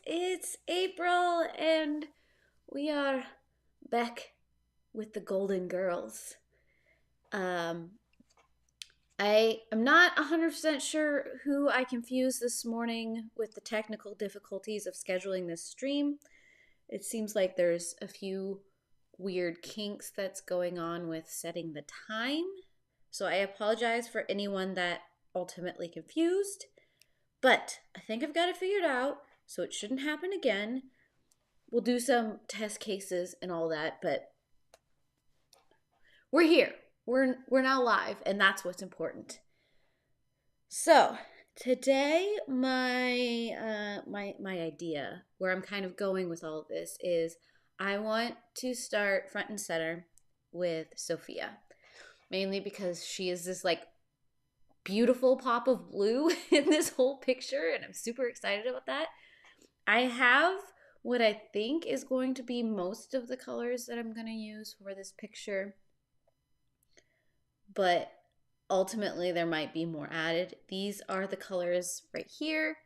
it's April and we are back with the Golden Girls. Um, I am not 100% sure who I confused this morning with the technical difficulties of scheduling this stream. It seems like there's a few weird kinks that's going on with setting the time. So I apologize for anyone that ultimately confused, but I think I've got it figured out, so it shouldn't happen again. We'll do some test cases and all that, but we're here. We're now live, and that's what's important. So today, my idea, where I'm kind of going with all of this, is I want to start front and center with Sophia, mainly because she is this like beautiful pop of blue in this whole picture, and I'm super excited about that. I have what I think is going to be most of the colors that I'm going to use for this picture, but ultimately there might be more added. These are the colors right here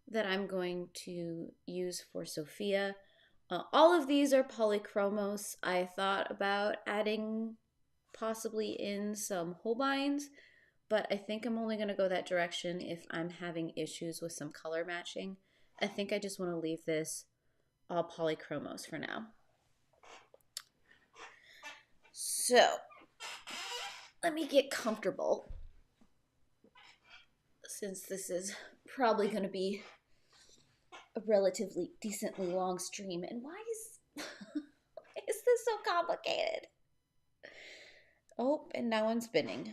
that I'm going to use for Sophia. All of these are Polychromos. I thought about adding possibly in some Holbeins, but I think I'm only going to go that direction if I'm having issues with some color matching. I think I just want to leave this all Polychromos for now. So let me get comfortable, since this is probably going to be a relatively decently long stream. And why is this so complicated? Oh, and now I'm spinning.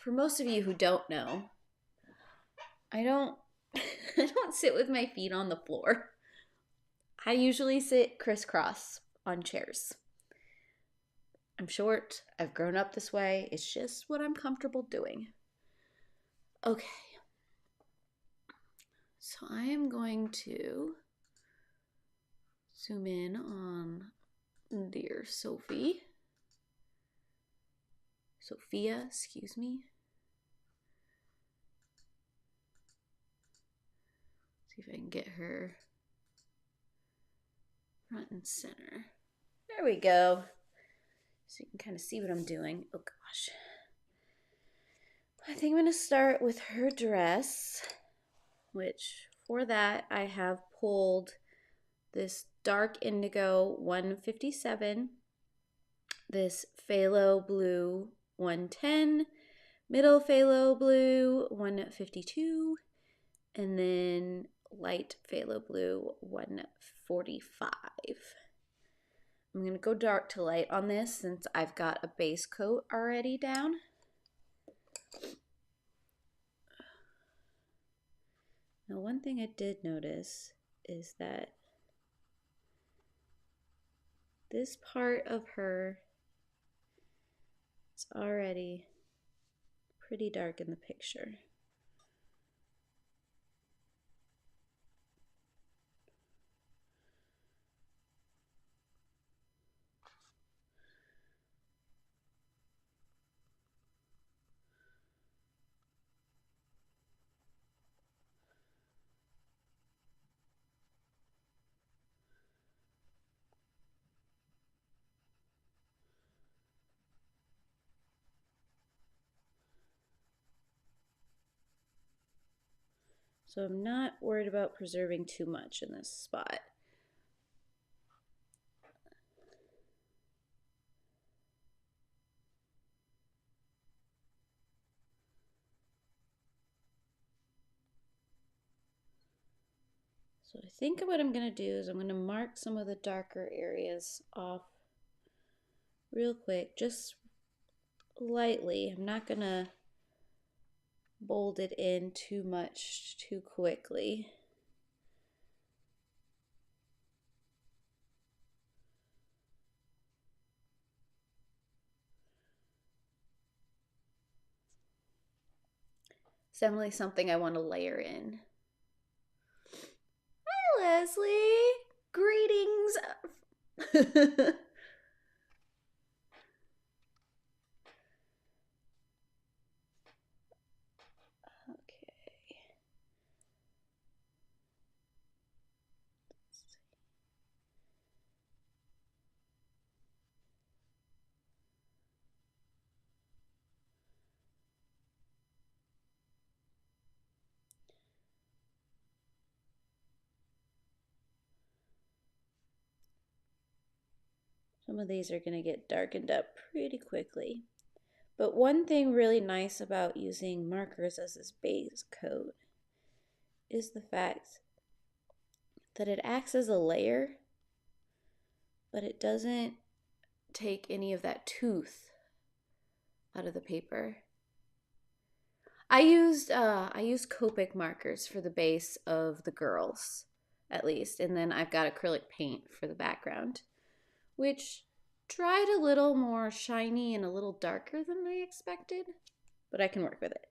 For most of you who don't know, I don't sit with my feet on the floor. I usually sit crisscross on chairs. I'm short. I've grown up this way. It's just what I'm comfortable doing. Okay. So I am going to zoom in on dear Sophia, excuse me. See if I can get her front and center. There we go. So you can kind of see what I'm doing. Oh gosh. I think I'm going to start with her dress, which for that I have pulled this dark indigo 157, this phthalo blue 110, middle phthalo blue 152, and then light phthalo blue 145. I'm going to go dark to light on this since I've got a base coat already down. Now, one thing I did notice is that this part of her is already pretty dark in the picture. So I'm not worried about preserving too much in this spot. So I think what I'm going to do is I'm going to mark some of the darker areas off real quick, just lightly. I'm not going to bold it in too much too quickly. It's definitely something I want to layer in. Hi, Leslie. Greetings. Okay. Some of these are going to get darkened up pretty quickly. But one thing really nice about using markers as this base coat is the fact that it acts as a layer, but it doesn't take any of that tooth out of the paper. I used Copic markers for the base of the girls, at least, and then I've got acrylic paint for the background, which dried a little more shiny and a little darker than I expected, but I can work with it.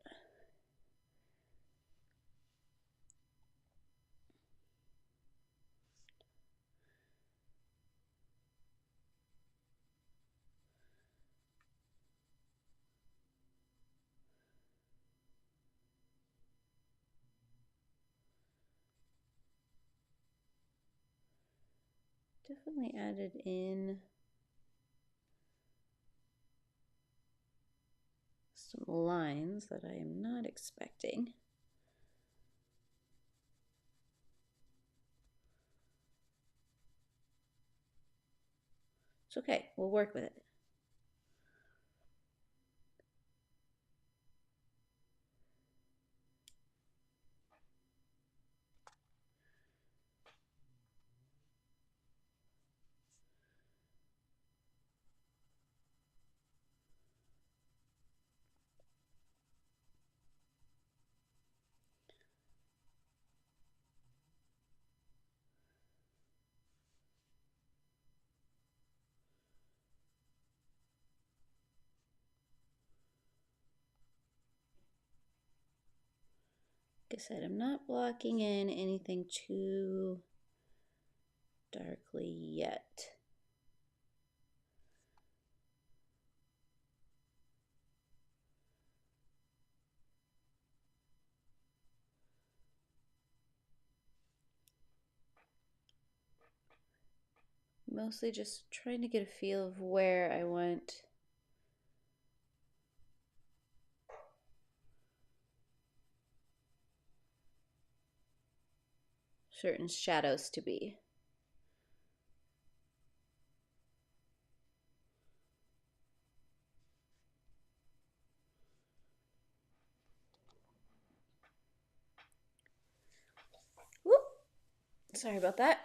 Definitely added in some lines that I am not expecting. It's okay, we'll work with it. Like I said, I'm not blocking in anything too darkly yet. Mostly just trying to get a feel of where I want certain shadows to be. Whoop! Sorry about that.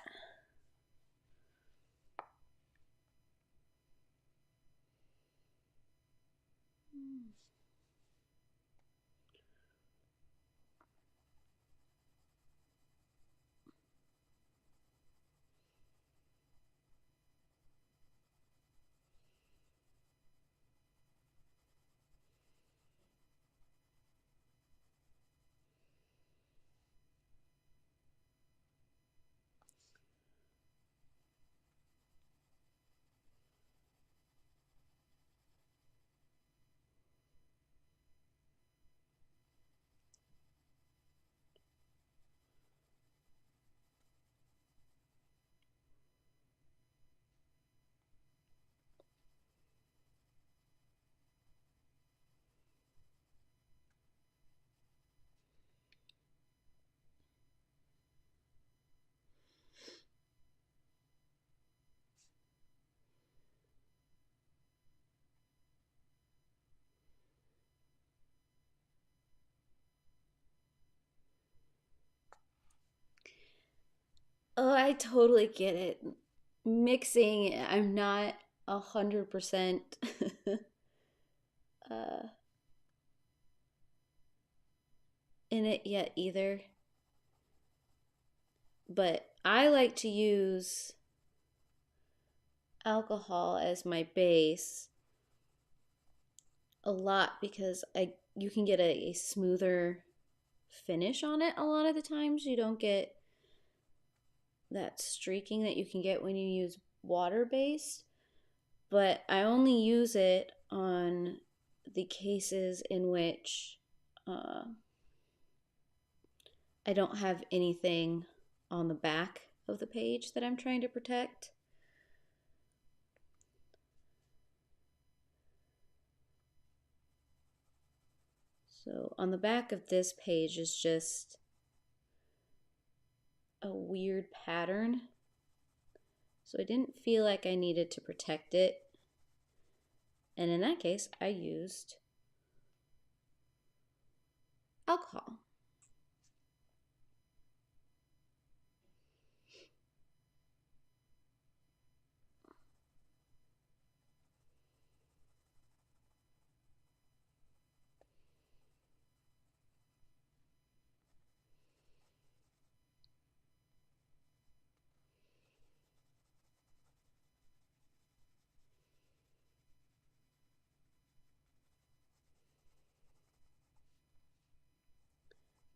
Oh, I totally get it. Mixing, I'm not 100% uh, in it yet either. But I like to use alcohol as my base a lot because you can get a smoother finish on it a lot of the times. You don't get that streaking that you can get when you use water-based, but I only use it on the cases in which I don't have anything on the back of the page that I'm trying to protect. So on the back of this page is just a weird pattern So I didn't feel like I needed to protect it. And in that case, I used alcohol.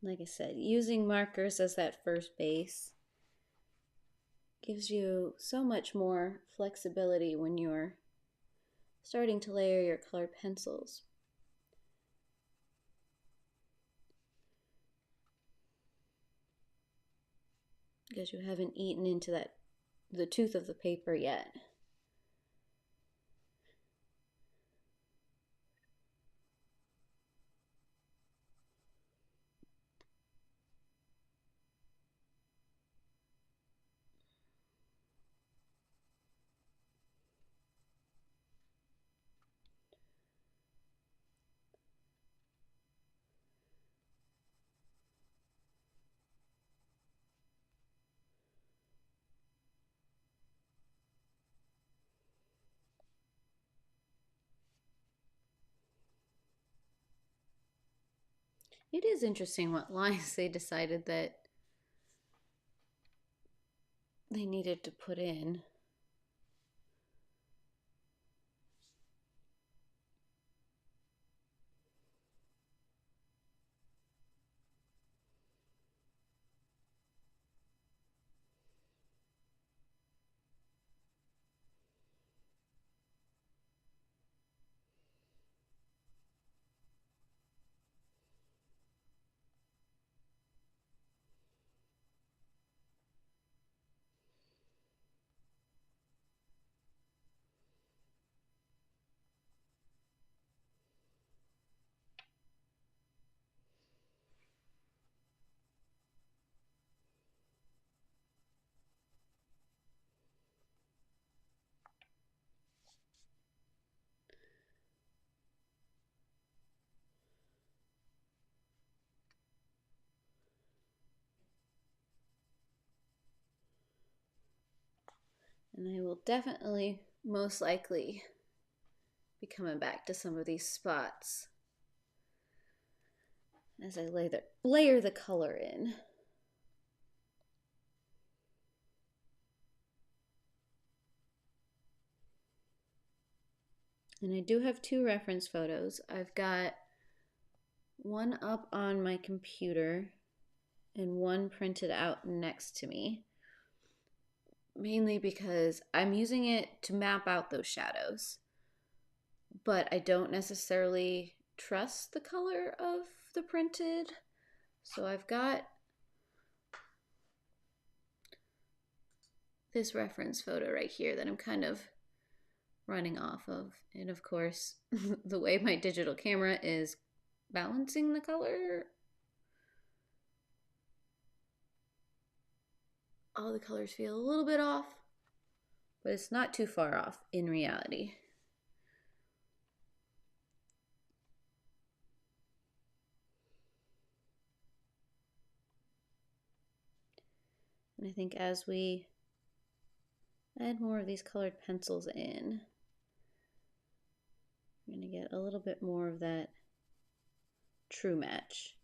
Like I said, using markers as that first base gives you so much more flexibility when you're starting to layer your colored pencils. Because you haven't eaten into the tooth of the paper yet. It is interesting what lines they decided that they needed to put in. And I will definitely, most likely, be coming back to some of these spots as I layer the color in. And I do have 2 reference photos. I've got one up on my computer and one printed out next to me. Mainly because I'm using it to map out those shadows. But I don't necessarily trust the color of the printed. So I've got this reference photo right here that I'm kind of running off of. And of course, the way my digital camera is balancing the color, all the colors feel a little bit off, but it's not too far off in reality. And I think as we add more of these colored pencils in, we're going to get a little bit more of that true match.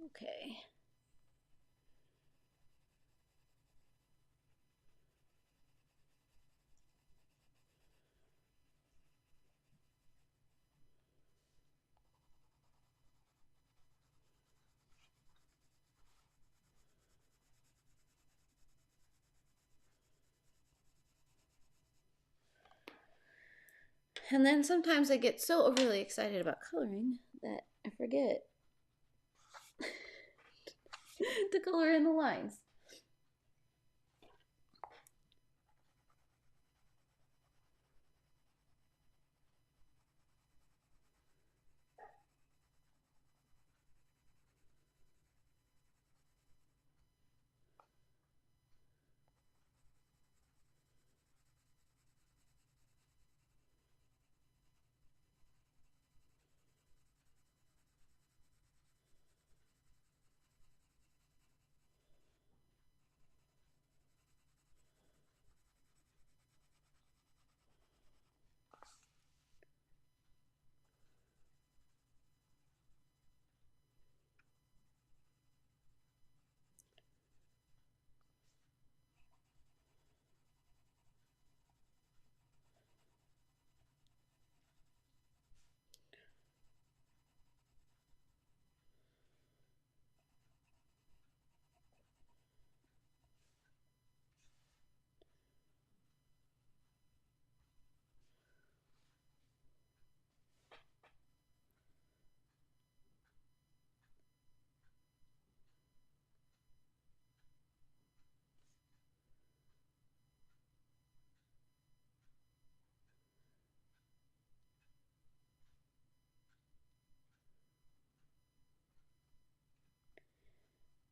Okay. And then sometimes I get so overly excited about coloring that I forget to color in the lines.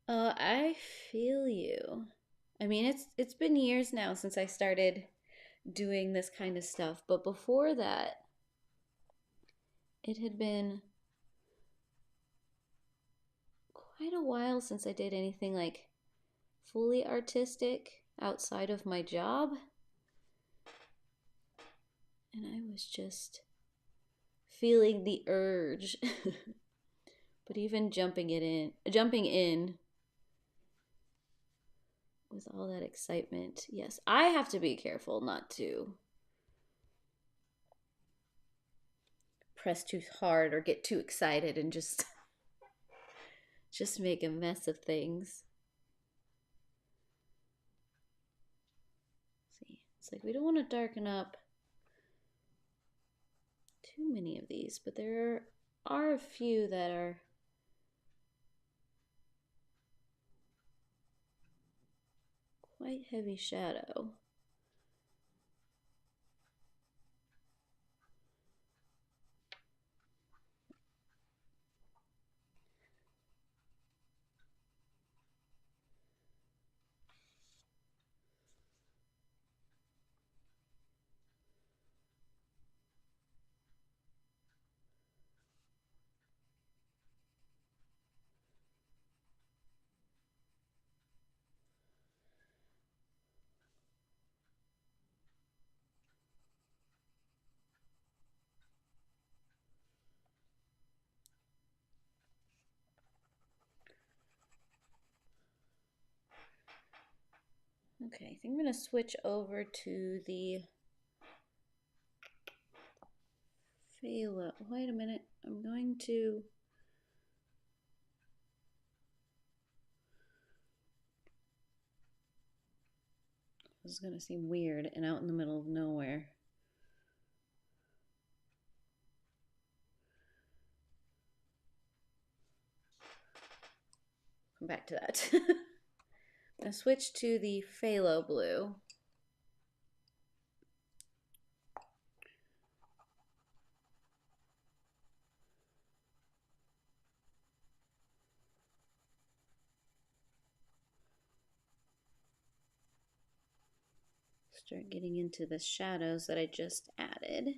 I feel you. I mean, it's been years now since I started doing this kind of stuff, but before that, it had been quite a while since I did anything like fully artistic outside of my job. And I was just feeling the urge. But even jumping in with all that excitement. Yes, I have to be careful not to press too hard or get too excited and just make a mess of things. See, it's like we don't want to darken up too many of these, but there are a few that are quite heavy shadow. Okay, I think I'm going to switch over to the phthalo. Wait a minute. I'm going to... This is going to seem weird and out in the middle of nowhere. Come back to that. I'm going to switch to the phthalo blue. Start getting into the shadows that I just added.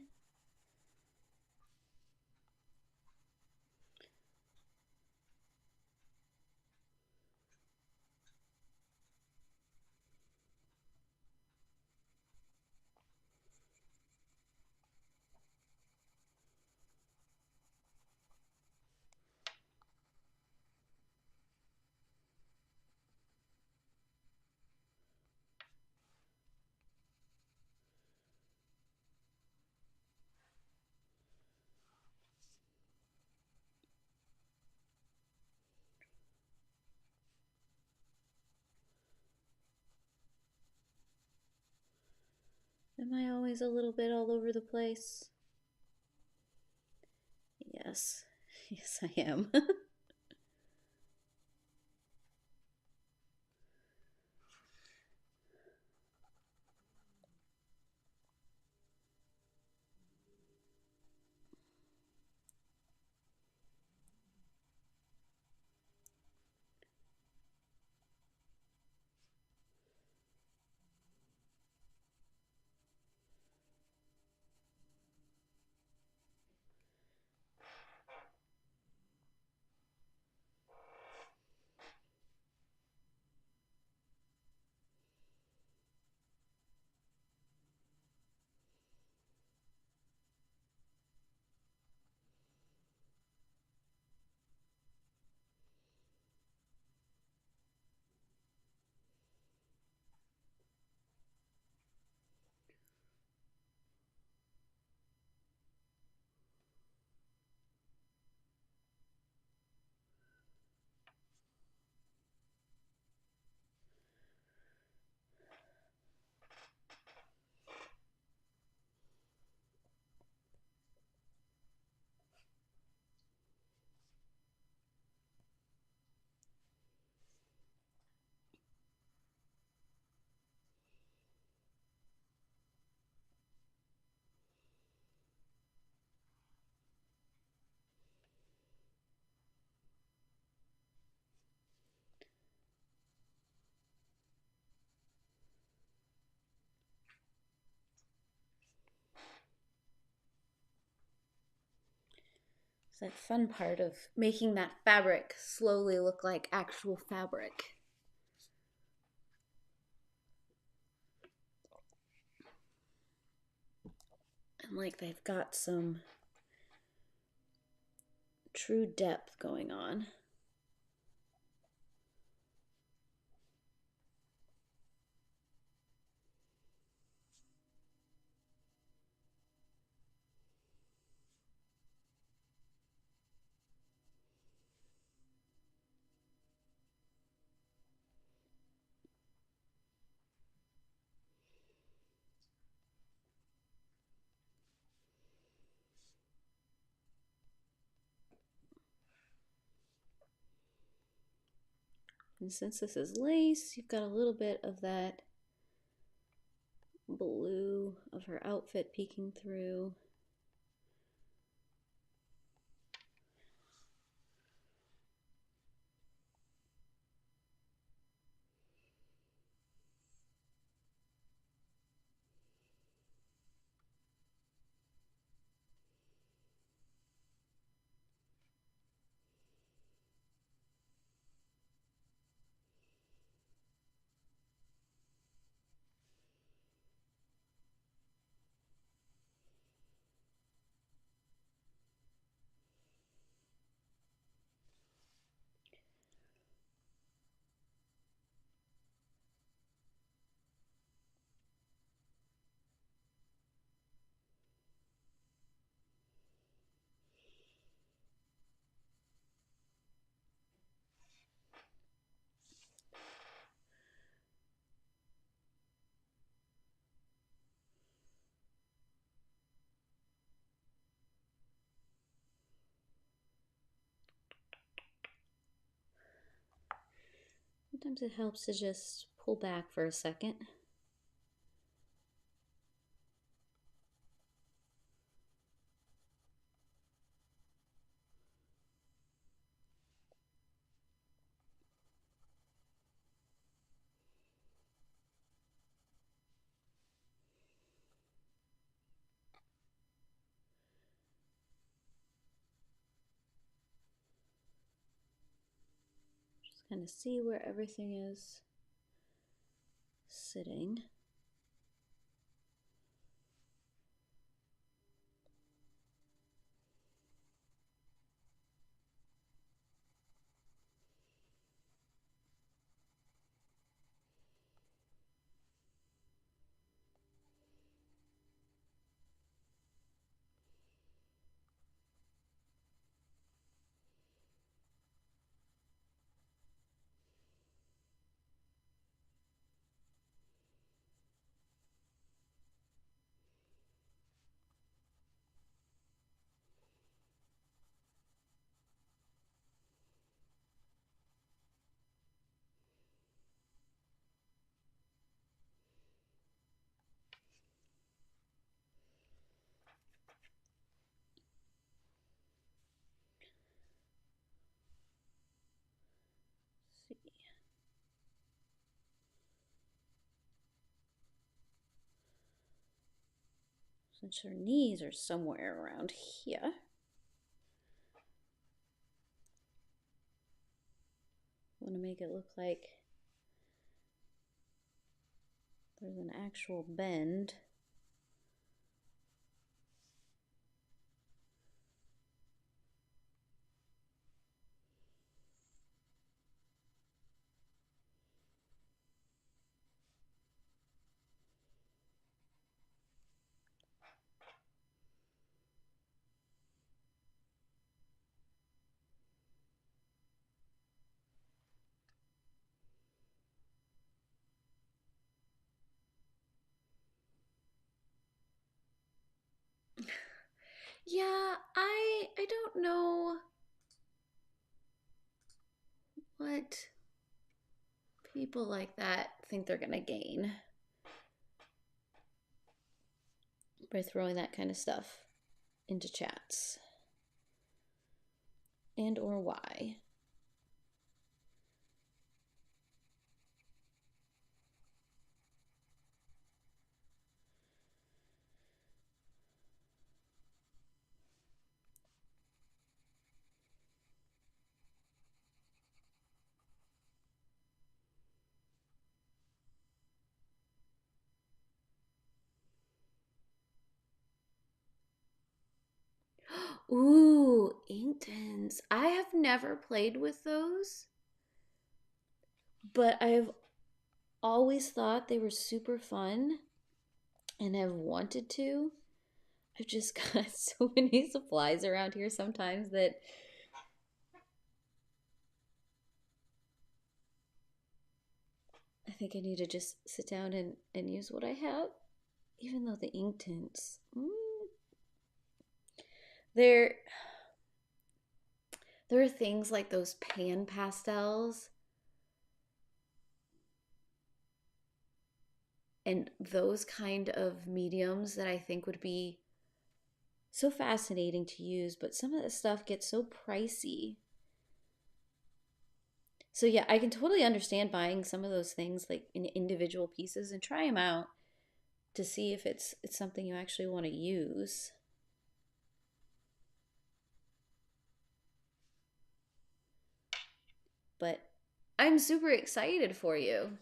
Am I always a little bit all over the place? Yes. Yes, I am. It's that fun part of making that fabric slowly look like actual fabric. And like they've got some true depth going on. And since this is lace, you've got a little bit of that blue of her outfit peeking through. Sometimes it helps to just pull back for a second. Just kind of see where everything is sitting. since her knees are somewhere around here. I want to make it look like there's an actual bend. Yeah, I don't know what people like that think they're gonna gain by throwing that kind of stuff into chats, and or why. Ooh, Inkton's. I have never played with those, but I've always thought they were super fun and have wanted to. I've just got so many supplies around here sometimes that I think I need to just sit down and use what I have. Even though the ink tints, there are things like those pan pastels and those kind of mediums that I think would be so fascinating to use, but some of the stuff gets so pricey. So yeah, I can totally understand buying some of those things like in individual pieces and try them out to see if it's something you actually want to use. But I'm super excited for you.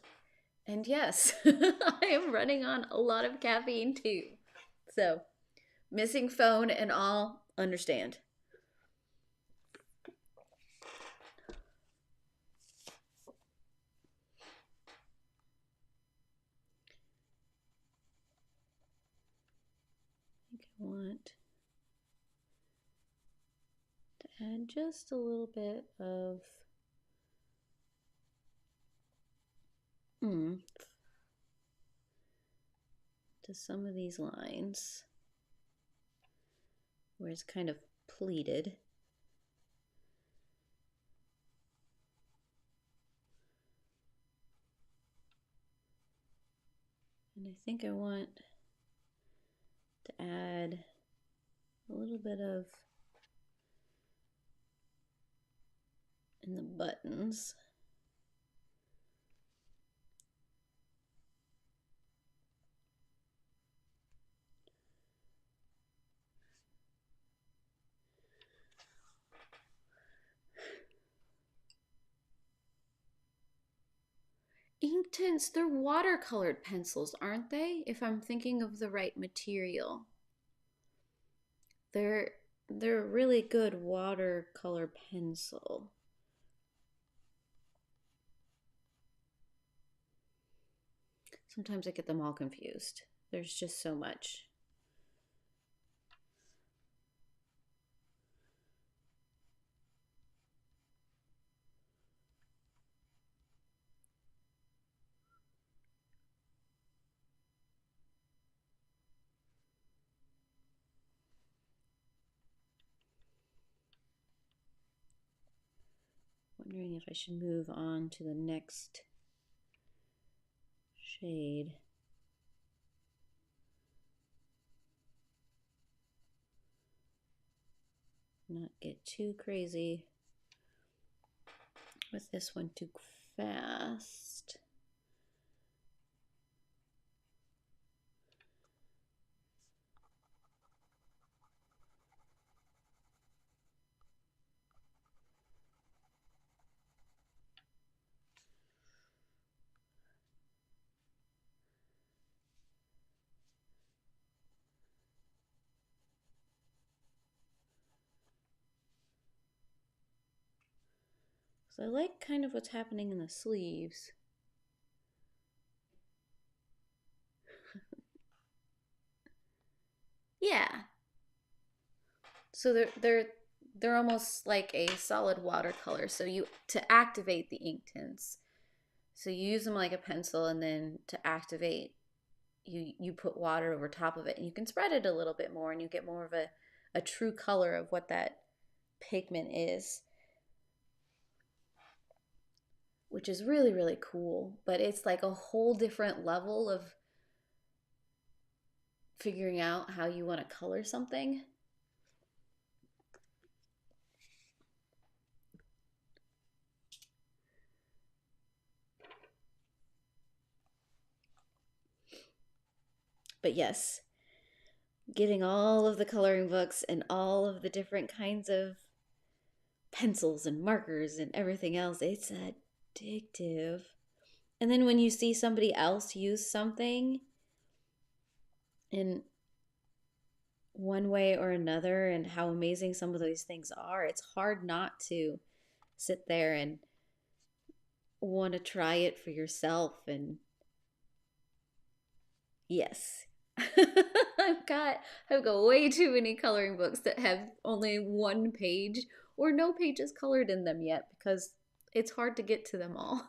And yes, I am running on a lot of caffeine too. So, missing phone and all, understand. I think I want to add just a little bit of to some of these lines where it's kind of pleated. And I think I want to add a little bit of in the buttons. Ink tints, they're watercolored pencils, aren't they? If I'm thinking of the right material. They're a really good watercolor pencil. Sometimes I get them all confused. There's just so much. Wondering if I should move on to the next shade. Not get too crazy with this one too fast. So I like kind of what's happening in the sleeves. Yeah. So they're almost like a solid watercolor. So to activate the ink tints, so you use them like a pencil, and then to activate, you put water over top of it, and you can spread it a little bit more, and you get more of a true color of what that pigment is, which is really, really cool. But it's like a whole different level of figuring out how you want to color something. But yes, getting all of the coloring books and all of the different kinds of pencils and markers and everything else, it's addictive. And then when you see somebody else use something in one way or another and how amazing some of those things are, it's hard not to sit there and want to try it for yourself. And yes, I've got way too many coloring books that have only one page or no pages colored in them yet, because it's hard to get to them all.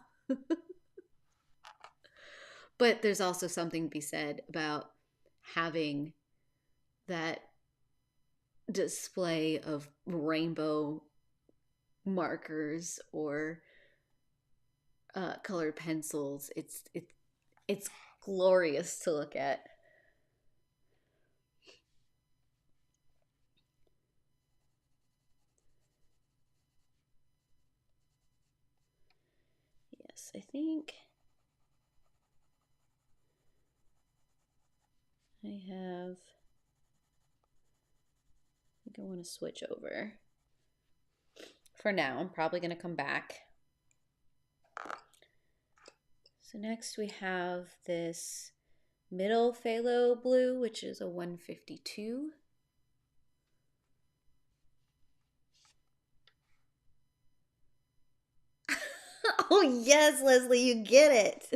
But there's also something to be said about having that display of rainbow markers or colored pencils. It's glorious to look at. Yes, I think I think I want to switch over. For now, I'm probably going to come back. So next we have this middle phthalo blue, which is a 152. Oh yes, Leslie, you get it.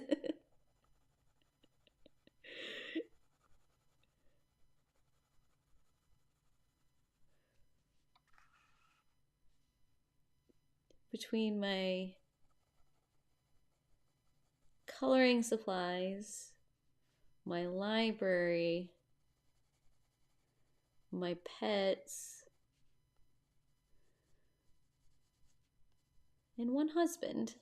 Between my coloring supplies, my library, my pets, and one husband.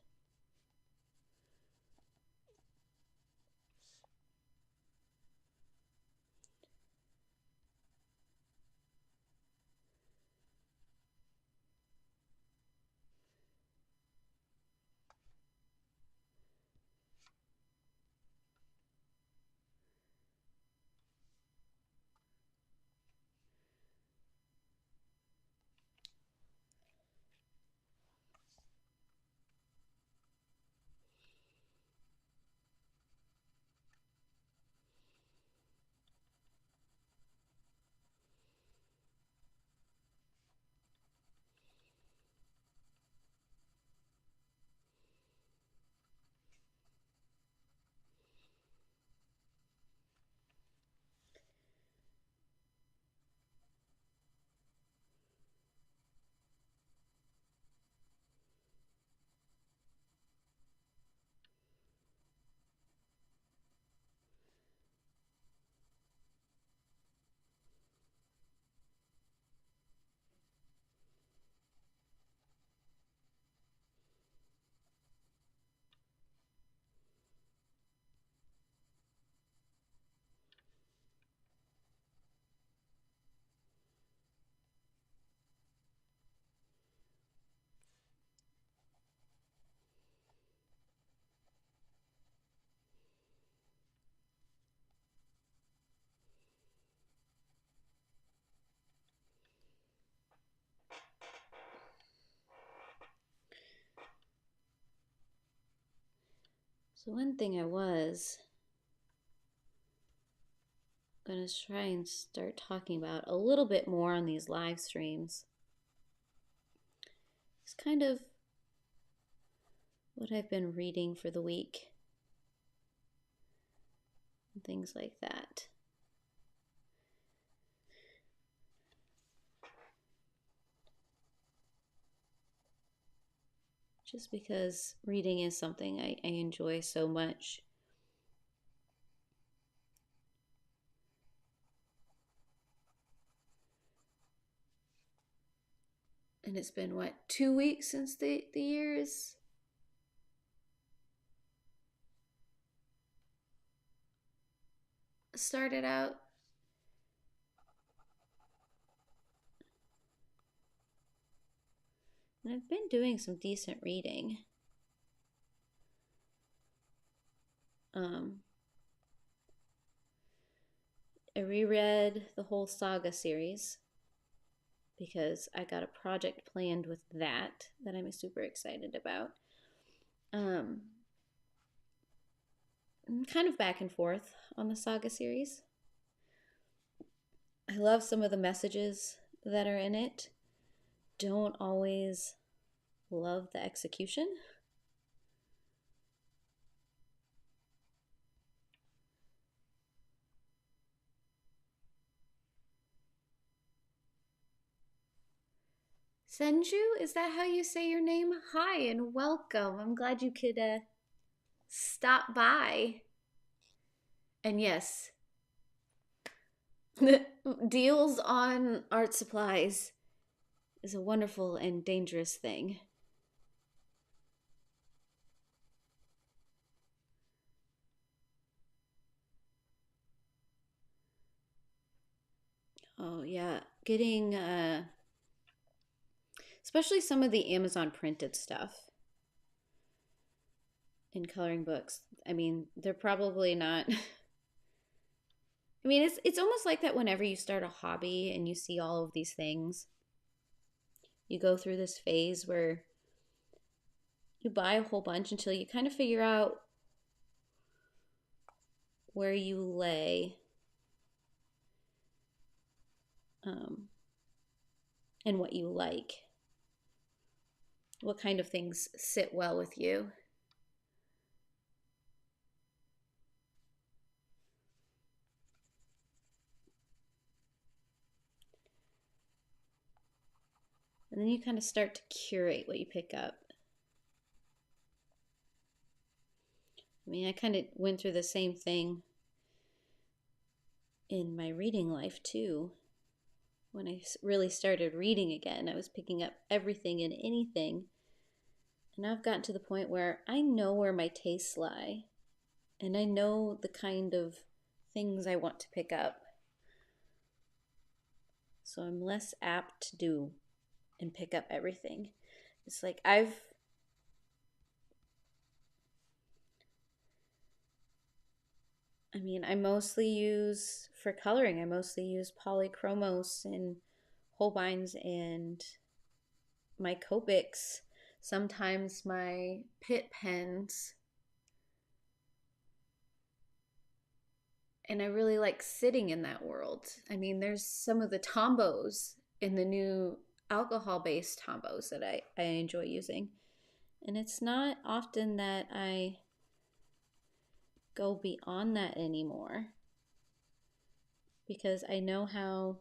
So one thing I was going to try and start talking about a little bit more on these live streams is kind of what I've been reading for the week and things like that. Just because reading is something I enjoy so much. And it's been, what, 2 weeks since the year is started out. And I've been doing some decent reading. I reread the whole Saga series because I got a project planned with that I'm super excited about. I'm kind of back and forth on the Saga series. I love some of the messages that are in it. Don't always love the execution. Senju, is that how you say your name? Hi and welcome. I'm glad you could stop by. And yes, deals on art supplies is a wonderful and dangerous thing. Oh yeah, getting especially some of the Amazon printed stuff in coloring books. I mean, they're probably not I mean, it's almost like that whenever you start a hobby and you see all of these things. You go through this phase where you buy a whole bunch until you kind of figure out where you lay and what you like. What kind of things sit well with you. And then you kind of start to curate what you pick up. I mean, I kind of went through the same thing in my reading life too. When I really started reading again, I was picking up everything and anything. And I've gotten to the point where I know where my tastes lie. And I know the kind of things I want to pick up. So I'm less apt to do and pick up everything. It's like I mostly use, for coloring, I mostly use Polychromos and Holbeins and my Copics, sometimes my Pitt pens. And I really like sitting in that world. I mean, there's some of the Tombos in the new alcohol-based Tombos that I enjoy using. And it's not often that I go beyond that anymore because I know how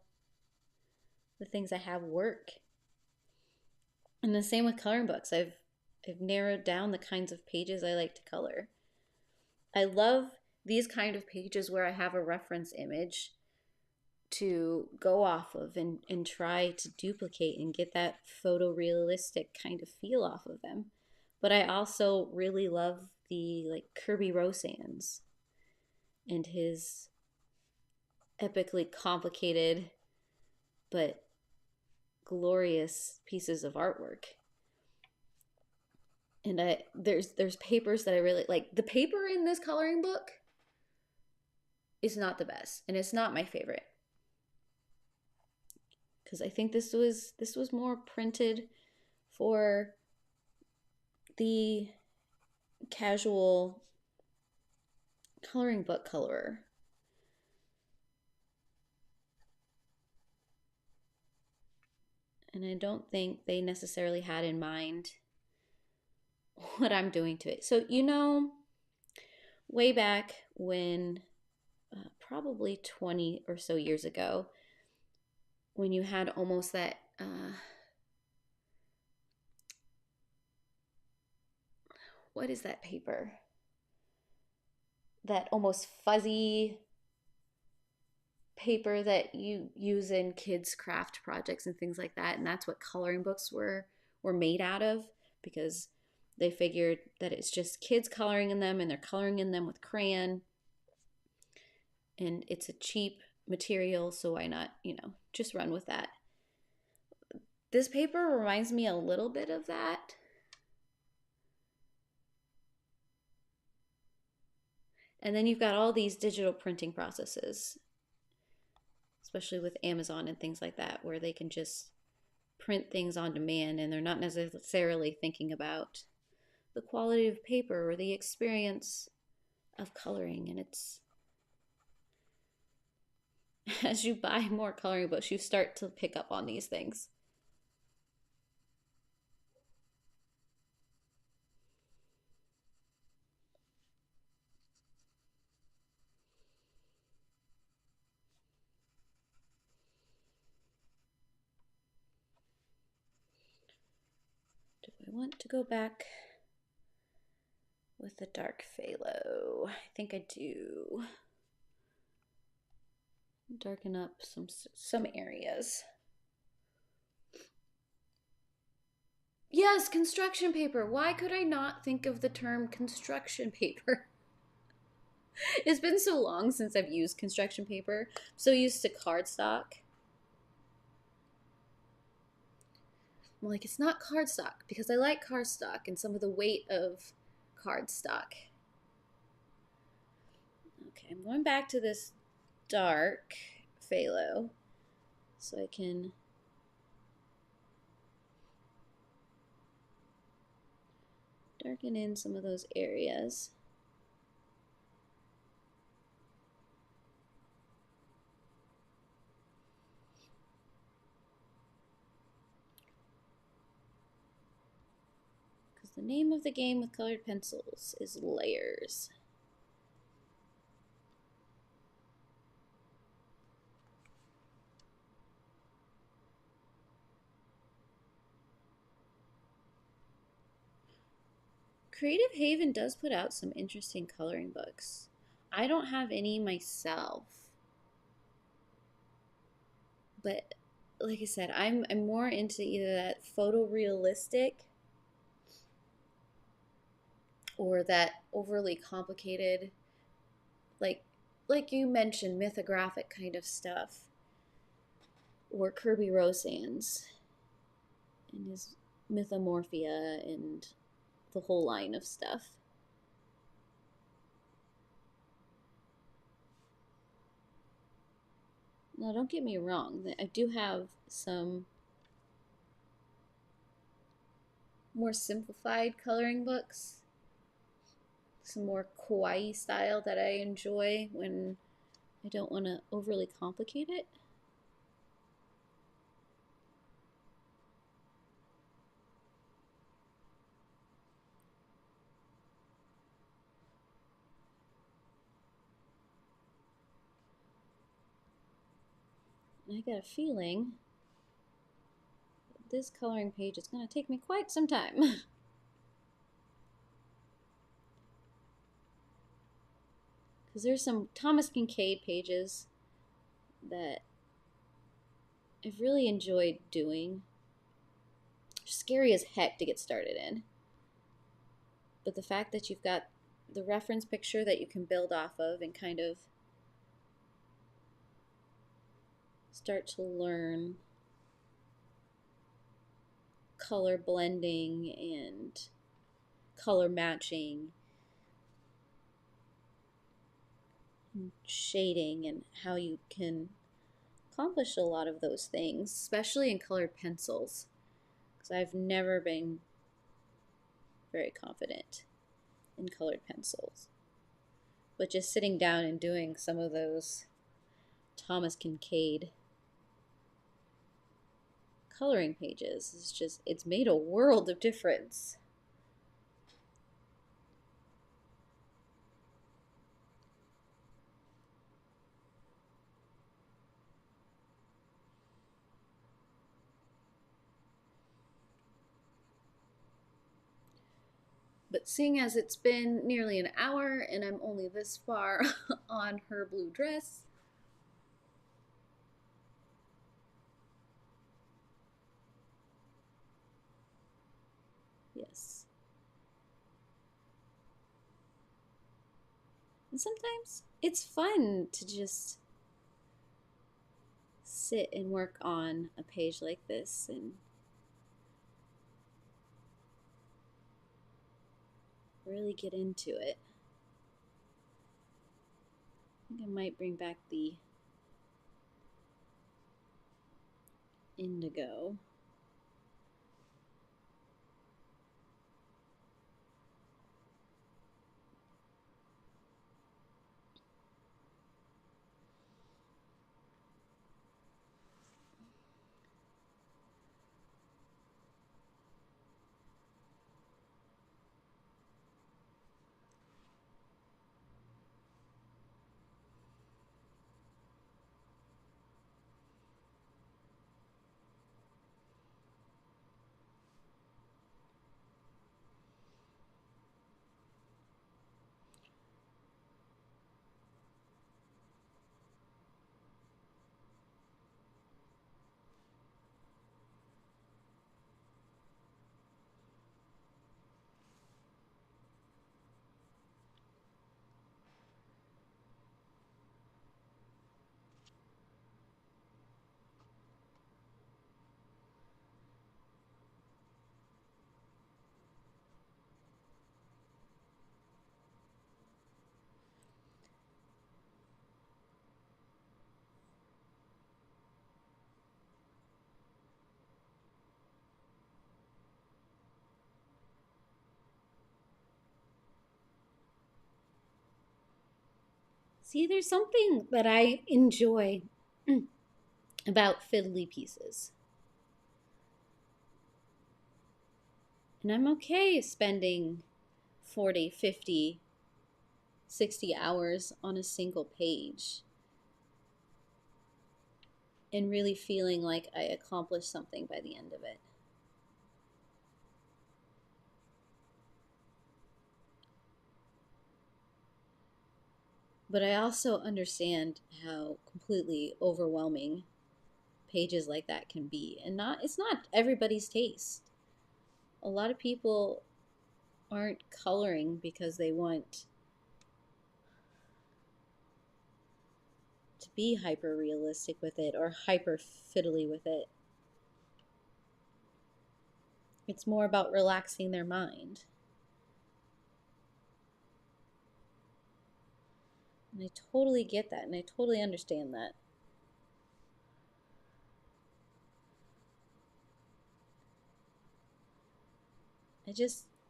the things I have work. And the same with coloring books. I've narrowed down the kinds of pages I like to color. I love these kind of pages where I have a reference image to go off of and try to duplicate and get that photorealistic kind of feel off of them. But I also really love the like Kirby Rosan's and his epically complicated but glorious pieces of artwork. And there's papers that I really like. The paper in this coloring book is not the best, and it's not my favorite. Because I think this was more printed for the casual coloring book colorer. And I don't think they necessarily had in mind what I'm doing to it. So, you know, way back when, probably 20 or so years ago, when you had almost that, what is that paper? That almost fuzzy paper that you use in kids' craft projects and things like that. And that's what coloring books were made out of, because they figured that it's just kids coloring in them, and they're coloring in them with crayon, and it's a cheap material, so why not, just run with that. This paper reminds me a little bit of that. And then you've got all these digital printing processes, especially with Amazon and things like that, where they can just print things on demand, and they're not necessarily thinking about the quality of paper or the experience of coloring. And it's, as you buy more coloring books, you start to pick up on these things. Do I want to go back with the dark phthalo? I think I do. Darken up some areas. Yes, construction paper. Why could I not think of the term construction paper? It's been so long since I've used construction paper. I'm so used to cardstock. I'm like, it's not cardstock, because I like cardstock and some of the weight of cardstock. Okay, I'm going back to this dark phthalo so I can darken in some of those areas. Because the name of the game with colored pencils is layers. Creative Haven does put out some interesting coloring books. I don't have any myself, but like I said, I'm more into either that photorealistic or that overly complicated, like you mentioned, mythographic kind of stuff, or Kirby Rosan's and his Mythomorphia and the whole line of stuff. Now, don't get me wrong, I do have some more simplified coloring books, some more kawaii style that I enjoy when I don't want to overly complicate it. I got a feeling that this coloring page is going to take me quite some time. Because there's some Thomas Kincaid pages that I've really enjoyed doing. Scary as heck to get started in. But the fact that you've got the reference picture that you can build off of and kind of start to learn color blending and color matching and shading, and how you can accomplish a lot of those things, especially in colored pencils, because I've never been very confident in colored pencils. But just sitting down and doing some of those Thomas Kincaid coloring pages is just, it's made a world of difference. but seeing as it's been nearly an hour and I'm only this far on her blue dress, yes. And sometimes it's fun to just sit and work on a page like this and really get into it. I think I might bring back the indigo. See, there's something that I enjoy about fiddly pieces. And I'm okay spending 40, 50, 60 hours on a single page and really feeling like I accomplished something by the end of it. But I also understand how completely overwhelming pages like that can be. And it's not everybody's taste. A lot of people aren't coloring because they want to be hyper realistic with it or hyper fiddly with it. It's more about relaxing their mind. And I totally get that, and I totally understand that.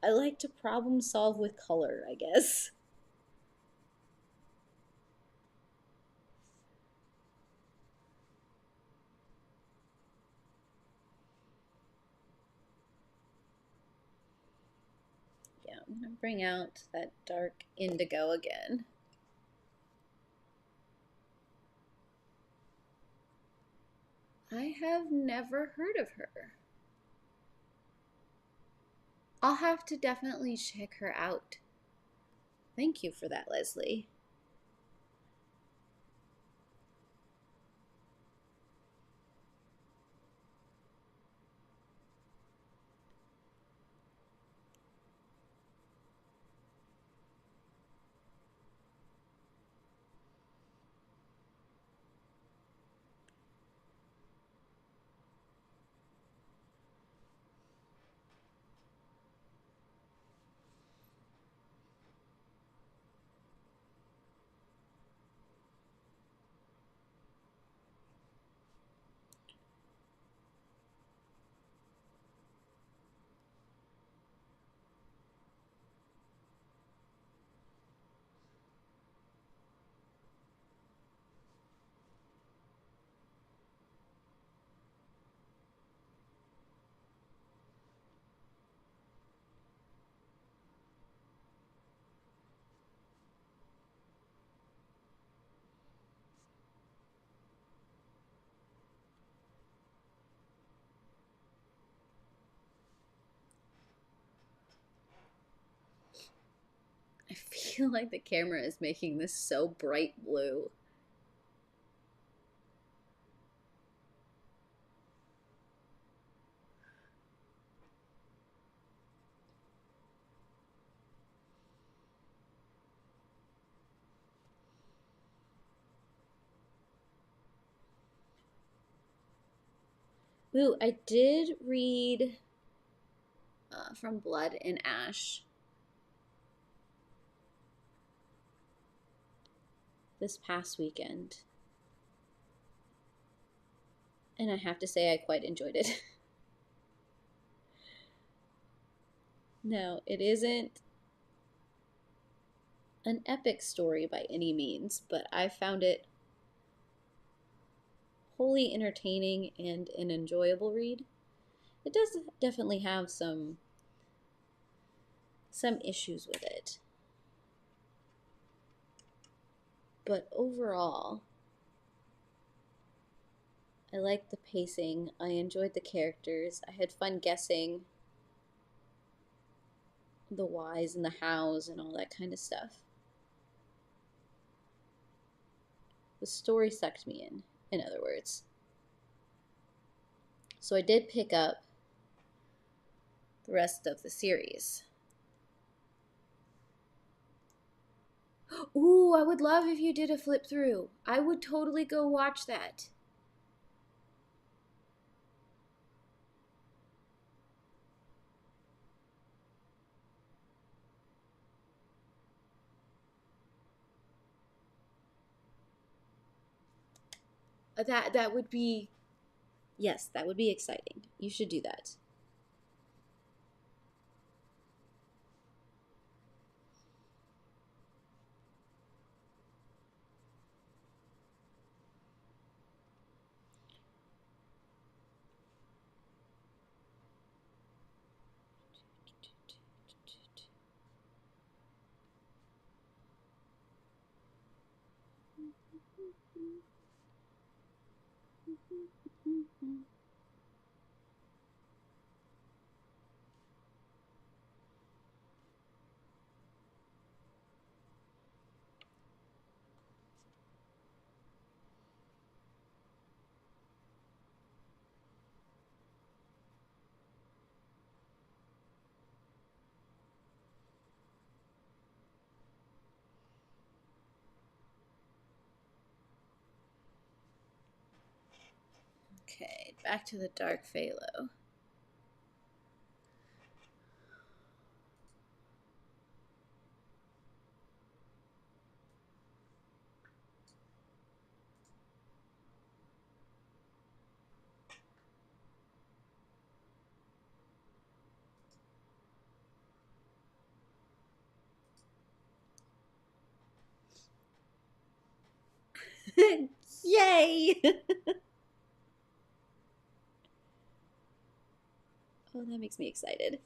I like to problem solve with color, I guess. Yeah, I'm gonna bring out that dark indigo again. I have never heard of her. I'll have to definitely check her out. Thank you for that, Leslie. feel like the camera is making this so bright blue. Ooh, I did read From Blood and Ash this past weekend. And I have to say I quite enjoyed it. No, it isn't an epic story by any means, but I found it wholly entertaining and an enjoyable read. It does definitely have some issues with it. But overall, I liked the pacing. I enjoyed the characters. I had fun guessing the whys and the hows and all that kind of stuff. The story sucked me in other words. So I did pick up the rest of the series. Ooh, I would love if you did a flip through. I would totally go watch that. That would be, yes, that would be exciting. You should do that. Okay, back to the Dark Phalo. Yay! Oh, that makes me excited.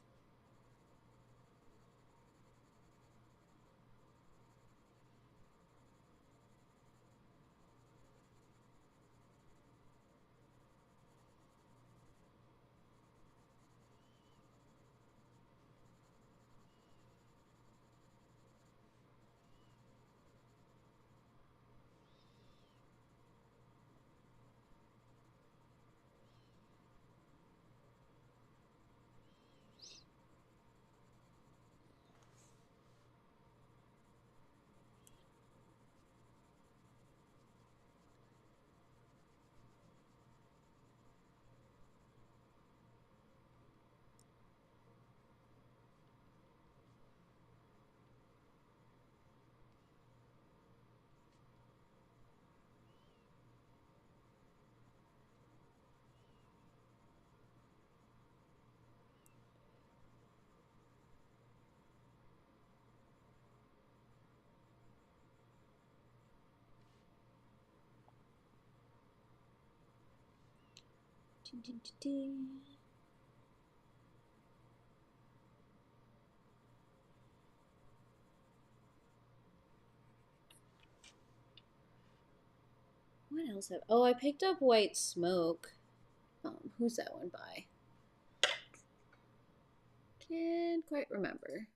What else have? Oh, I picked up White Smoke. Who's that one by? Can't quite remember.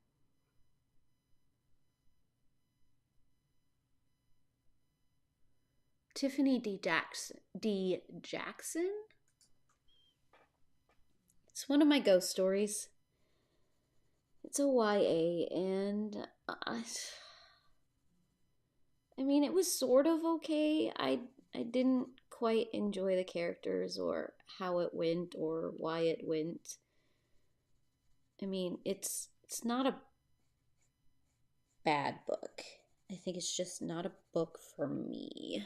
Tiffany D. Jackson. It's one of my ghost stories. It's a YA, and I mean, it was sort of okay. I didn't quite enjoy the characters or how it went or why it went. I mean, it's not a bad book. I think it's just not a book for me.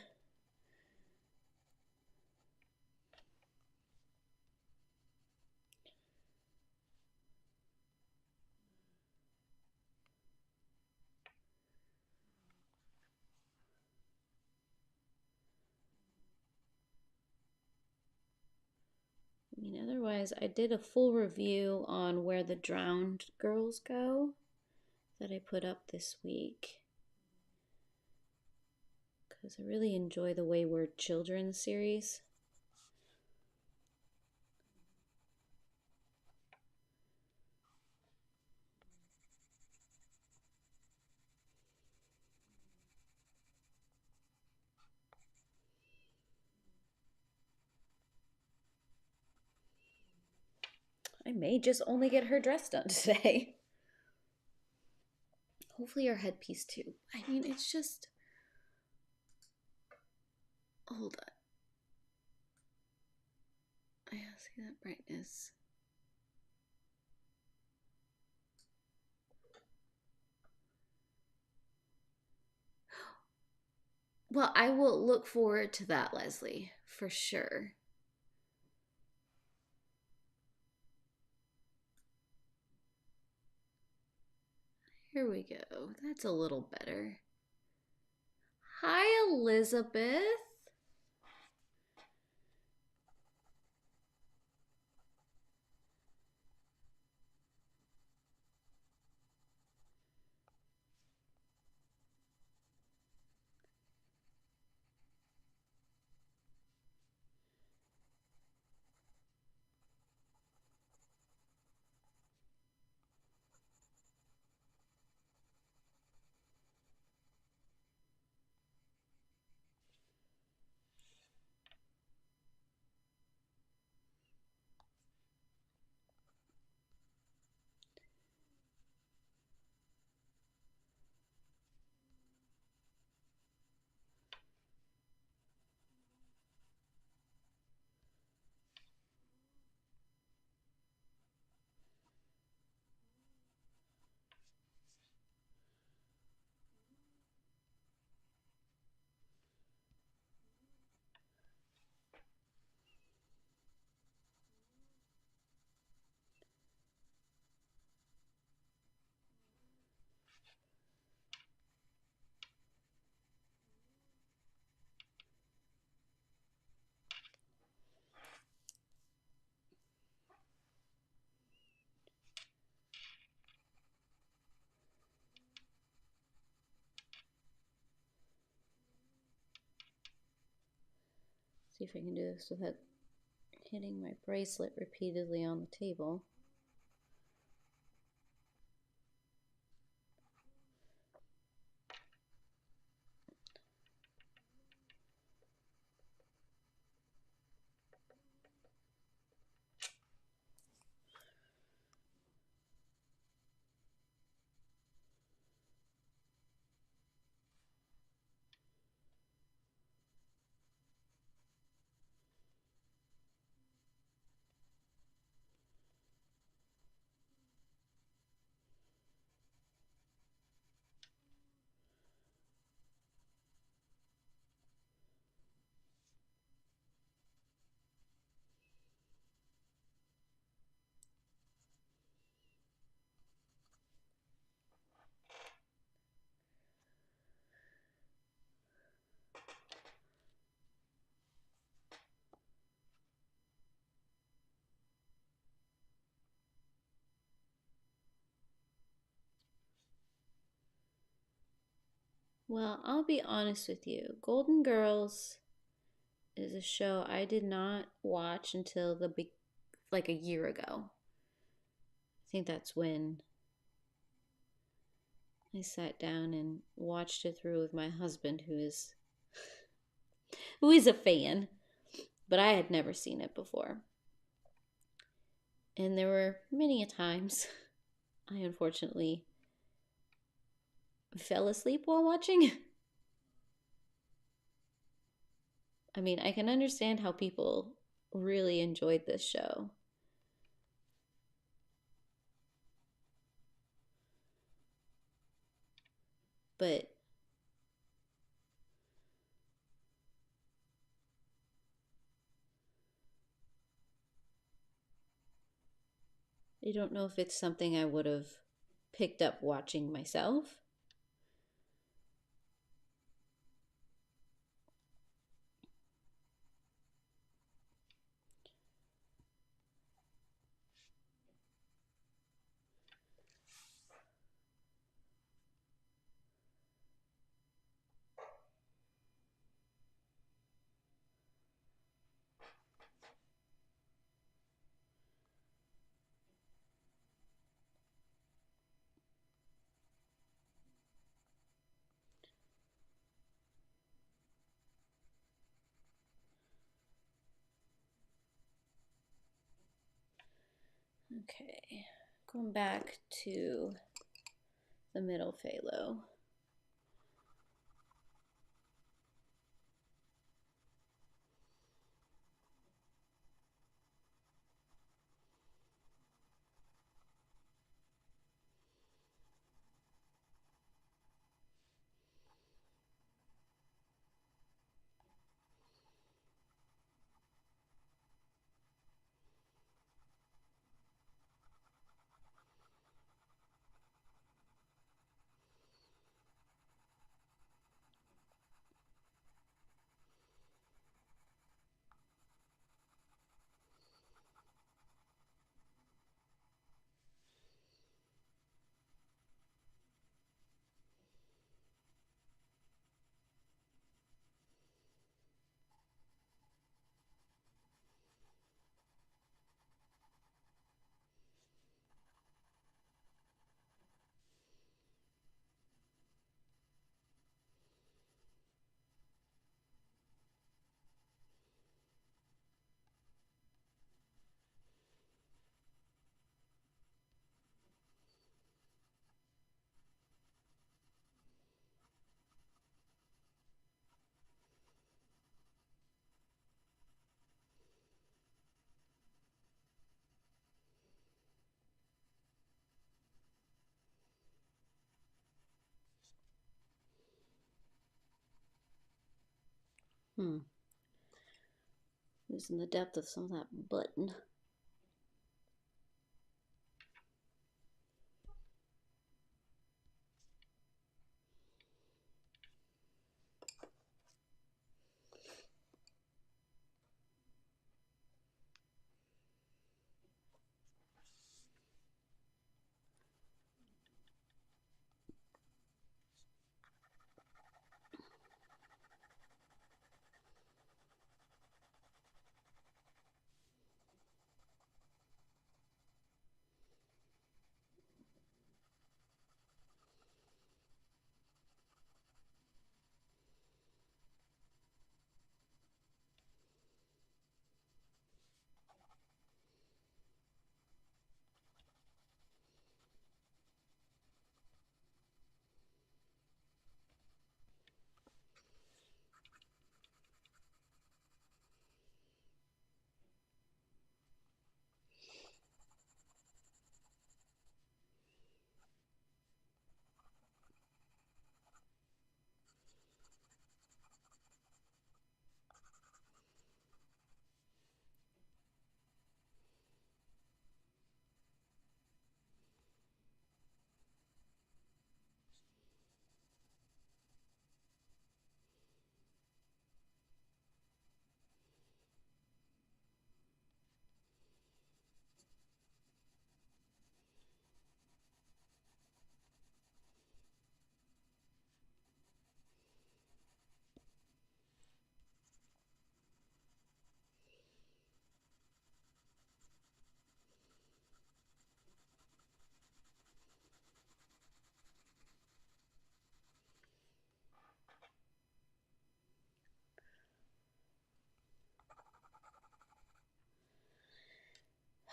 I mean, otherwise, I did a full review on Where the Drowned Girls Go that I put up this week. Because I really enjoy the Wayward Children series. I may just only get her dress done today. Hopefully her headpiece too. I mean, it's just... Hold on. I see that brightness. Well, I will look forward to that, Leslie, for sure. Here we go. That's a little better. Hi, Elizabeth. See if I can do this without hitting my bracelet repeatedly on the table. Well, I'll be honest with you. Golden Girls is a show I did not watch until like a year ago. I think that's when I sat down and watched it through with my husband, who is who is a fan, but I had never seen it before. And there were many a times I unfortunately fell asleep while watching. I mean, I can understand how people really enjoyed this show. But I don't know if it's something I would have picked up watching myself. Okay, going back to the middle phthalo. Losing the depth of some of that button.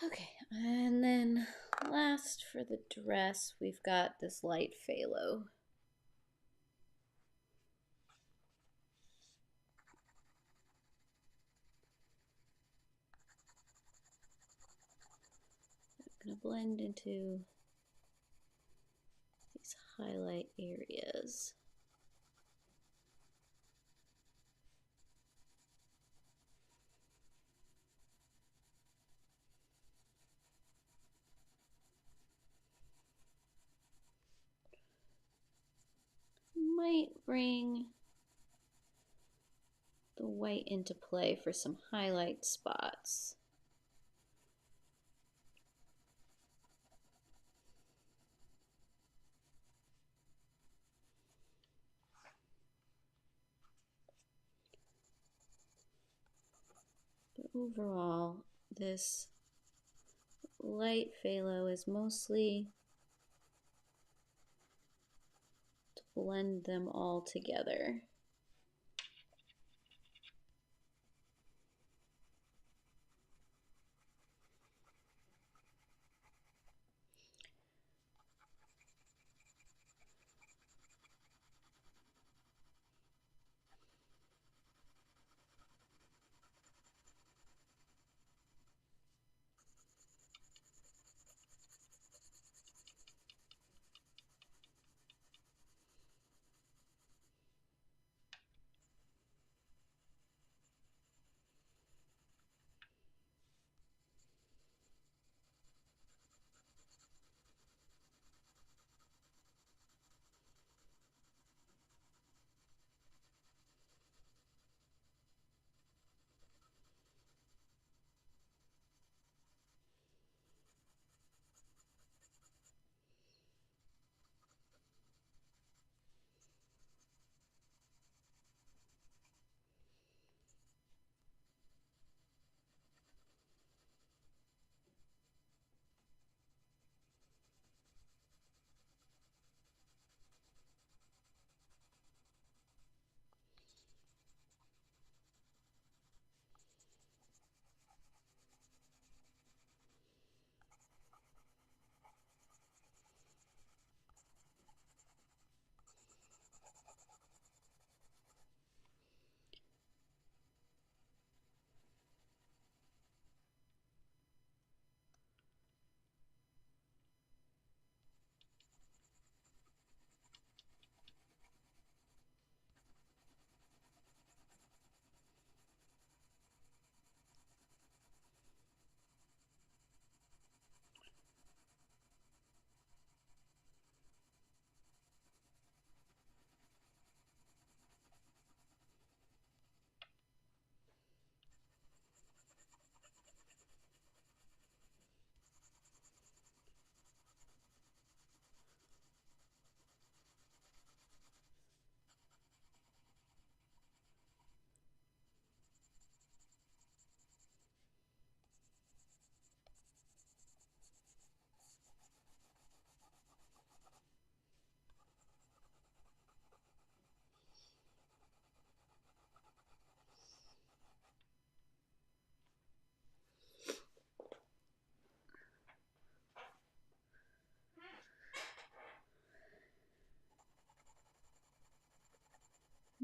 Okay, and then last for the dress, we've got this light phthalo. I'm going to blend into these highlight areas. Might bring the white into play for some highlight spots. But overall, this light phthalo is mostly to blend them all together.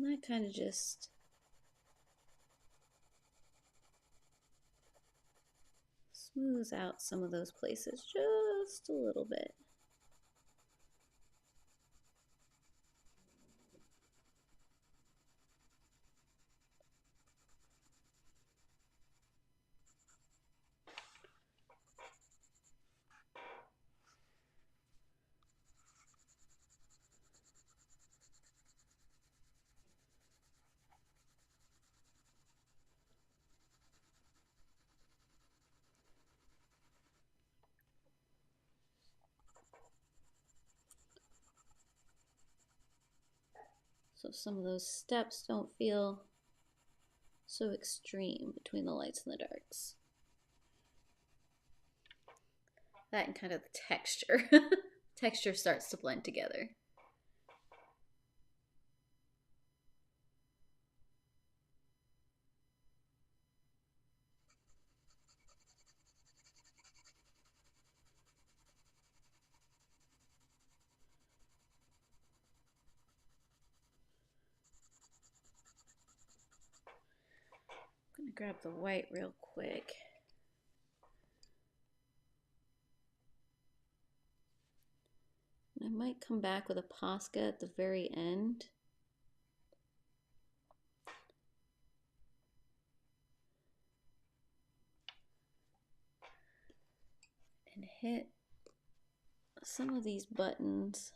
And that kind of just smooths out some of those places just a little bit. So some of those steps don't feel so extreme between the lights and the darks. That and kind of the texture. Texture starts to blend together. gonna grab the white real quick. I might come back with a Posca at the very end. And hit some of these buttons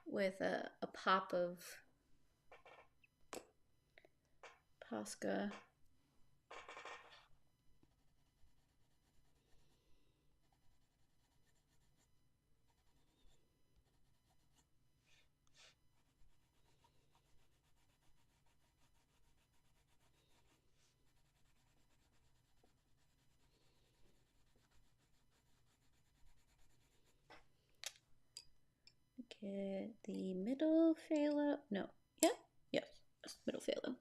with a pop of Posca. Get the middle phthalo. No, yeah, yes, middle phthalo.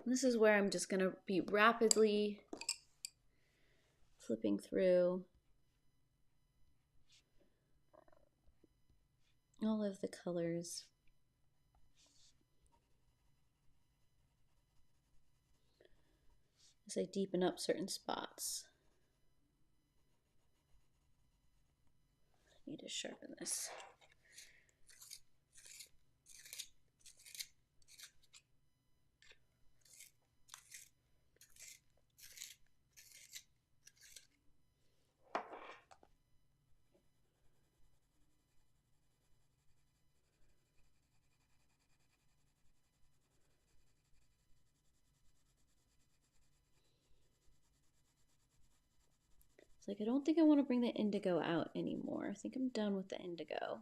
This is where I'm just gonna be rapidly flipping through all of the colors. As I deepen up certain spots. I need to sharpen this. It's like, I don't think I want to bring the indigo out anymore. I think I'm done with the indigo.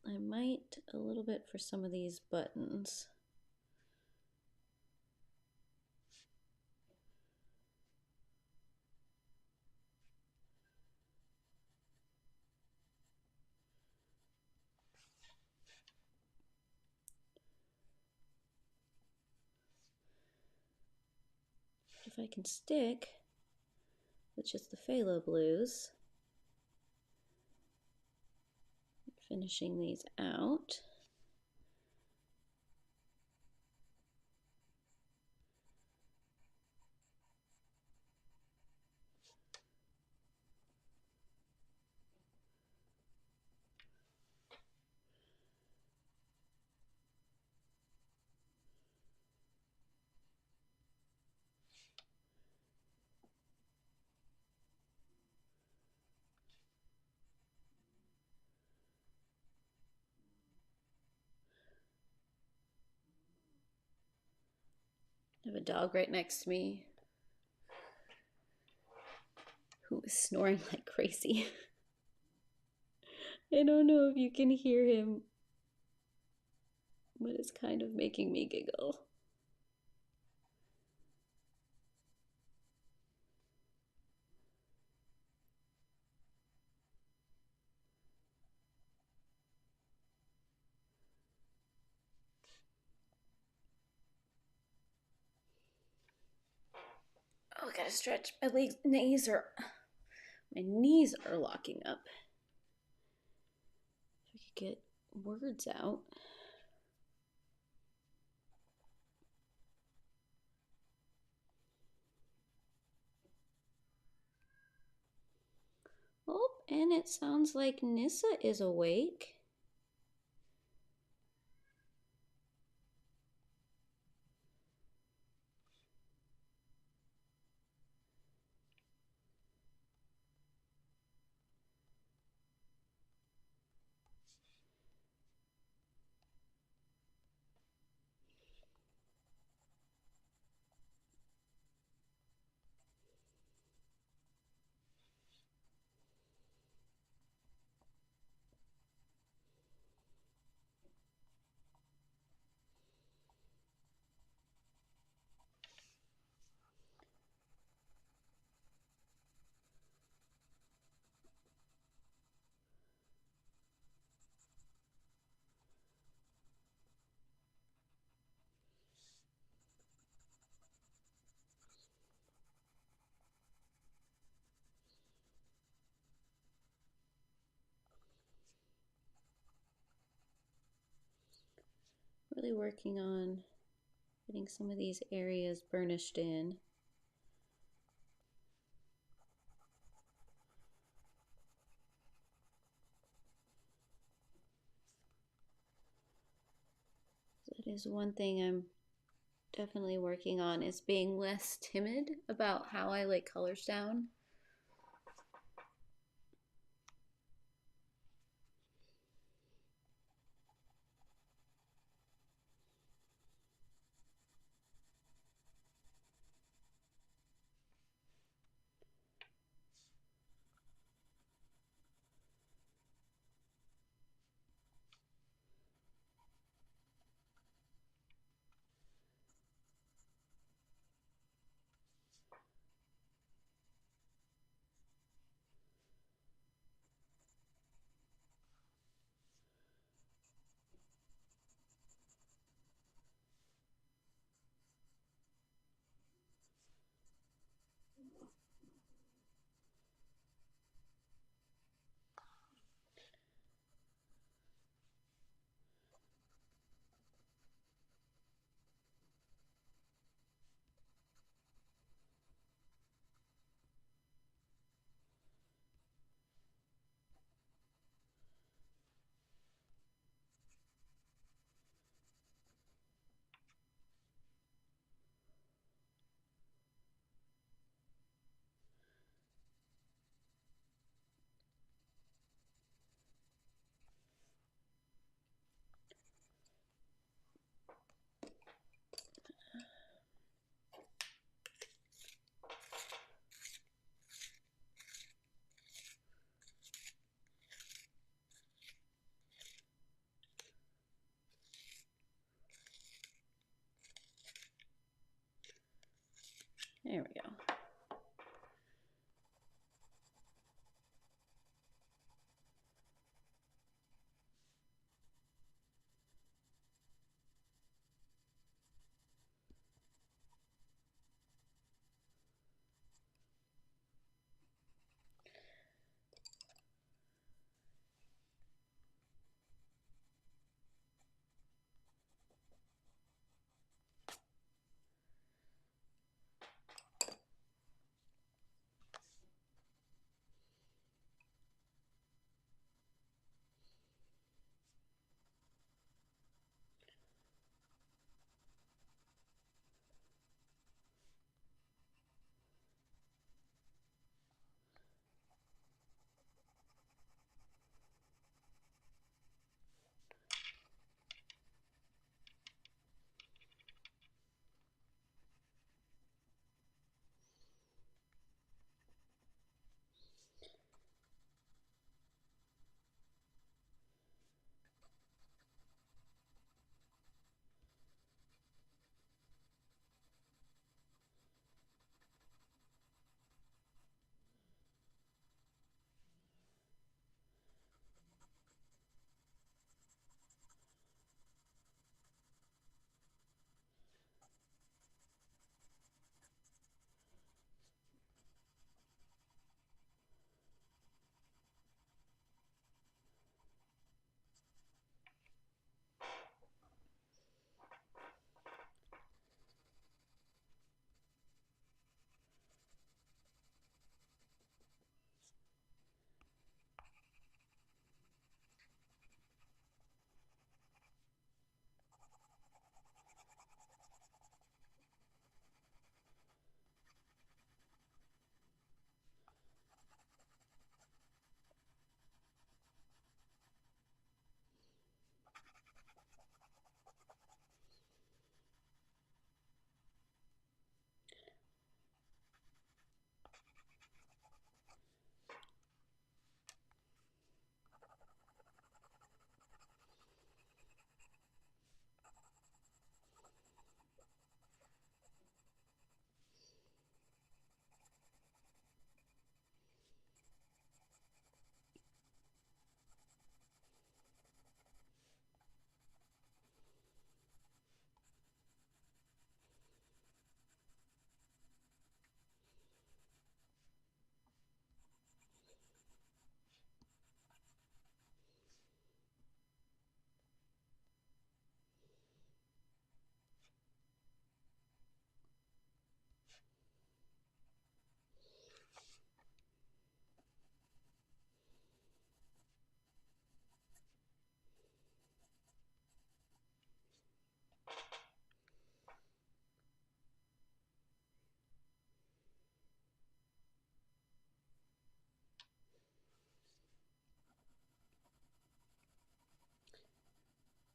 I might a little bit for some of these buttons. If I can stick with just the phthalo blues, finishing these out. I have a dog right next to me who is snoring like crazy. I don't know if you can hear him, but it's kind of making me giggle. Oh, I gotta stretch. My knees are locking up. If I could get words out. Oh, and it sounds like Nissa is awake. really working on getting some of these areas burnished in. That is one thing I'm definitely working on, is being less timid about how I lay colors down. There we go.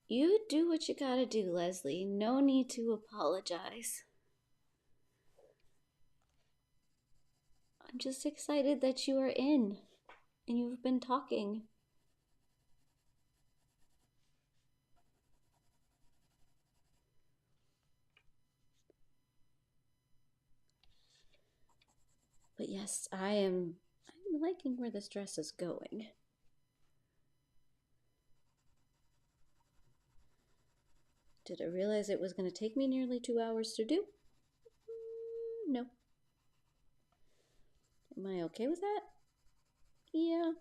You do what you gotta do, Leslie. No need to apologize. I'm just excited that you are in and you've been talking. But yes, I'm liking where this dress is going. Did I realize it was going to take me nearly 2 hours to do? No. Am I okay with that? Yeah.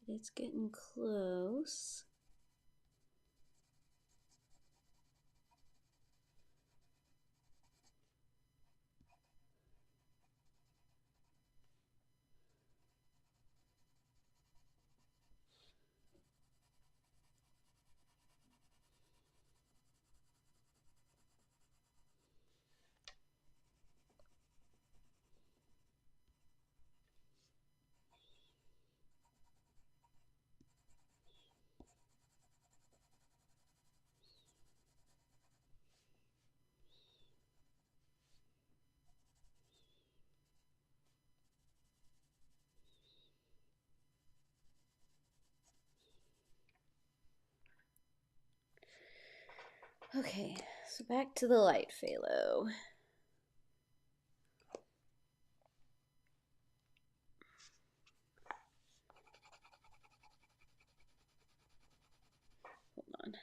But it's getting close. Okay, so back to the light phthalo. Hold on.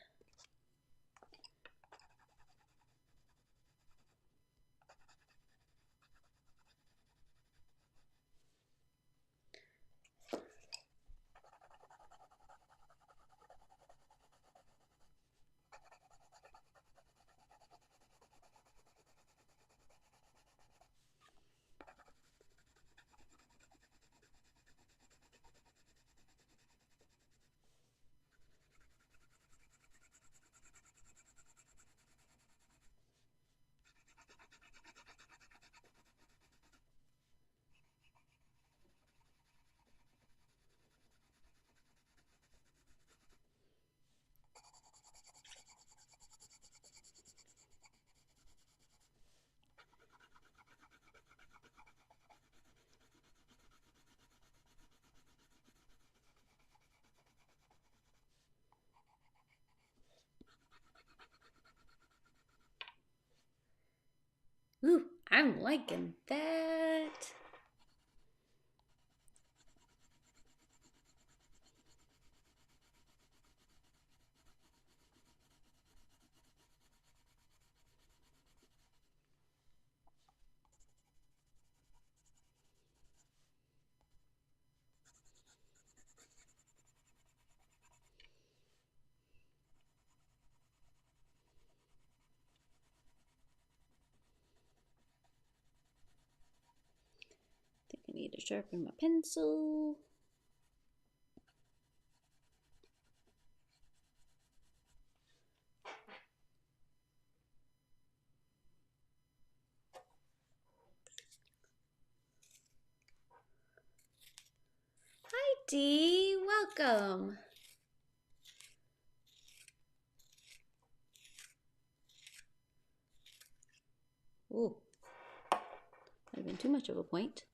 Ooh, I'm liking that. I think I need to sharpen my pencil. Hi, Dee. Welcome. Ooh, might have been too much of a point.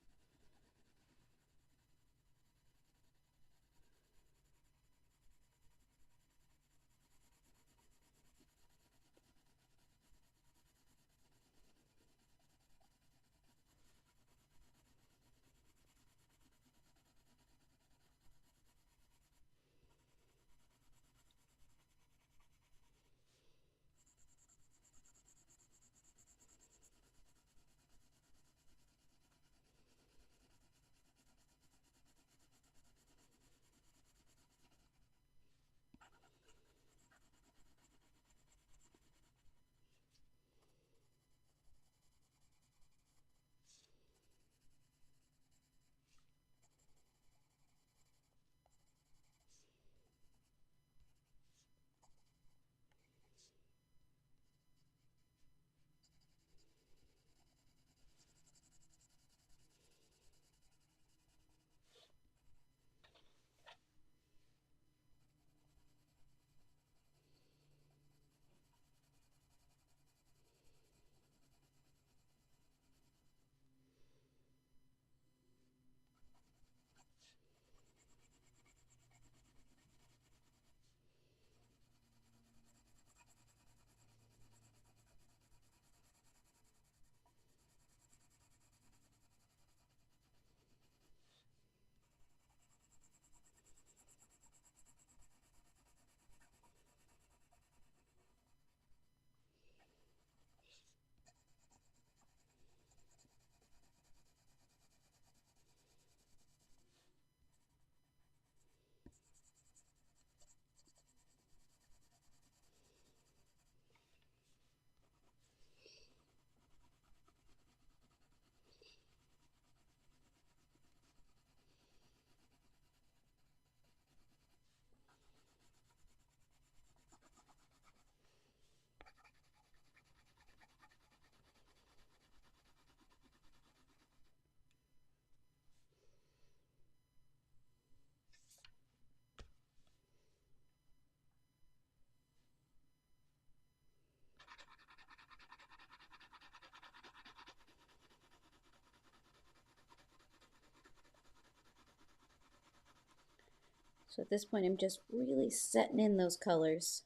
So at this point, I'm just really setting in those colors.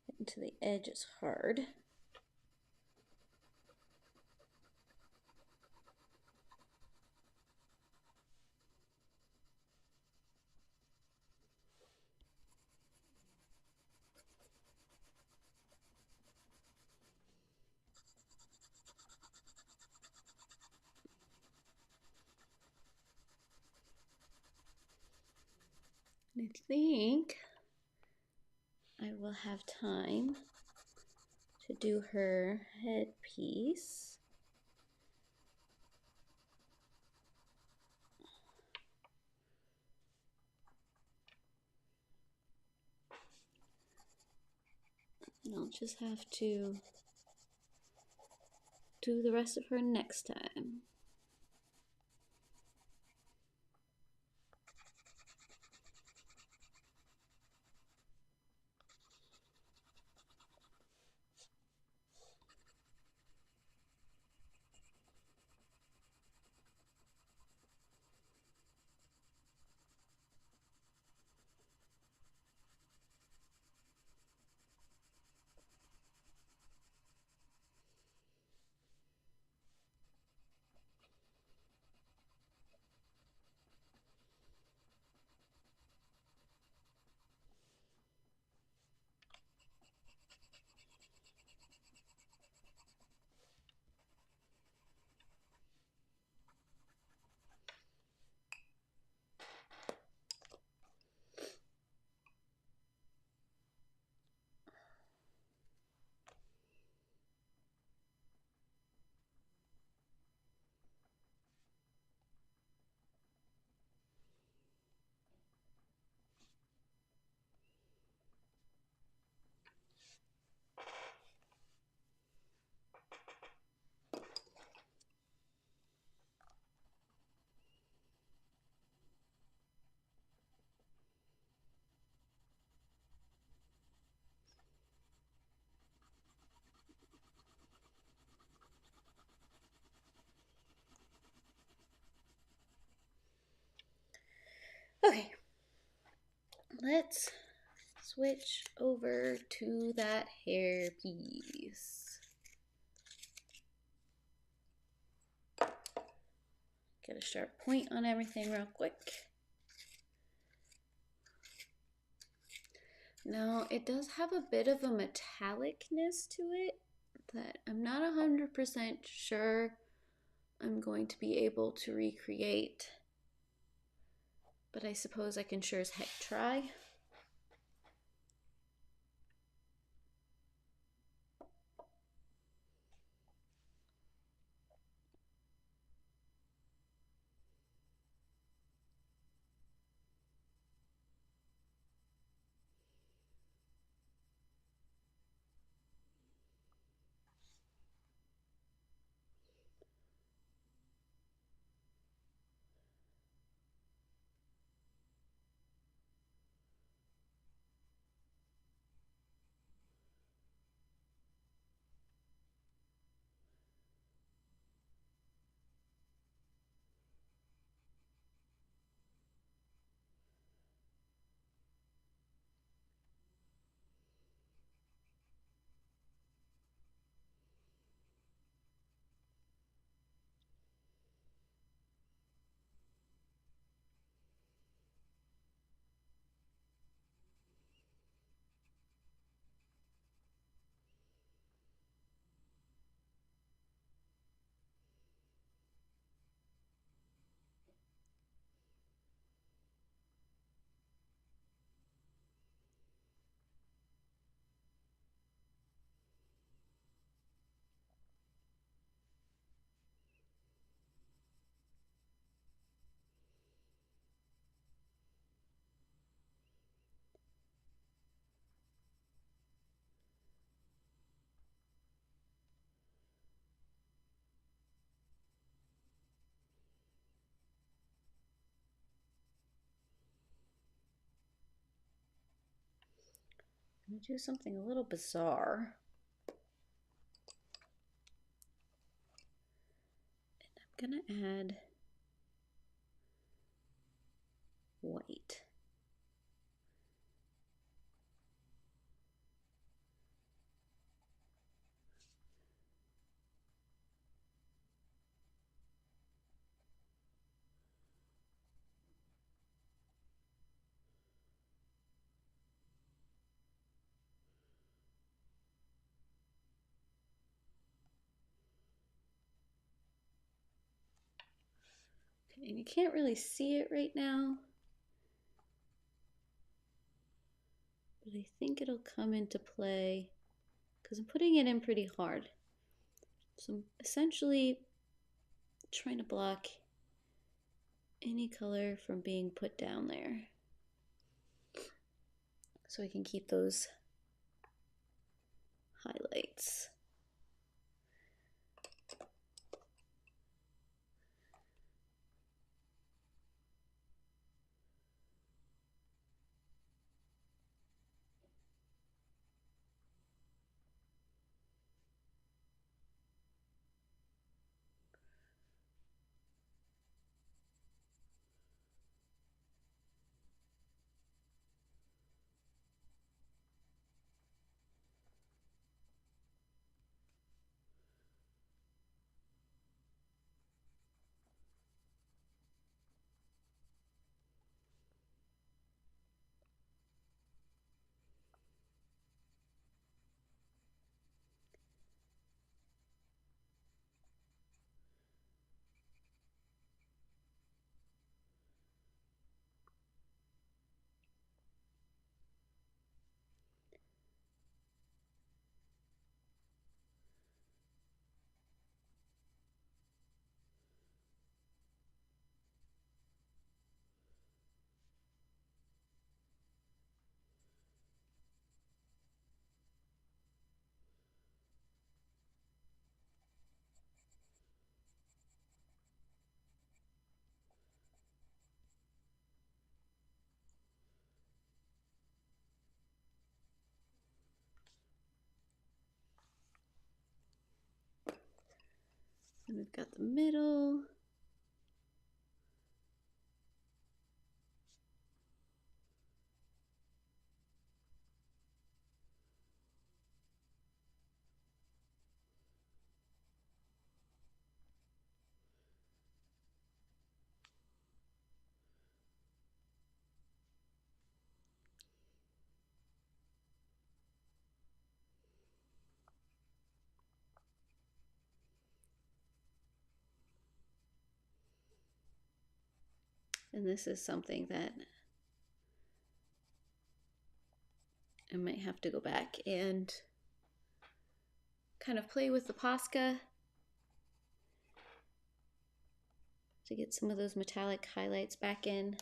Getting to the edge is hard. I think I will have time to do her headpiece. And I'll just have to do the rest of her next time. Okay, let's switch over to that hair piece. Get a sharp point on everything real quick. Now, it does have a bit of a metallicness to it that I'm not 100% sure I'm going to be able to recreate, but I suppose I can sure as heck try. I'm gonna do something a little bizarre. And I'm gonna add white. Okay, and you can't really see it right now, but I think it'll come into play because I'm putting it in pretty hard. So I'm essentially trying to block any color from being put down there so I can keep those highlights. And we've got the middle. And this is something that I might have to go back and kind of play with the Posca to get some of those metallic highlights back in.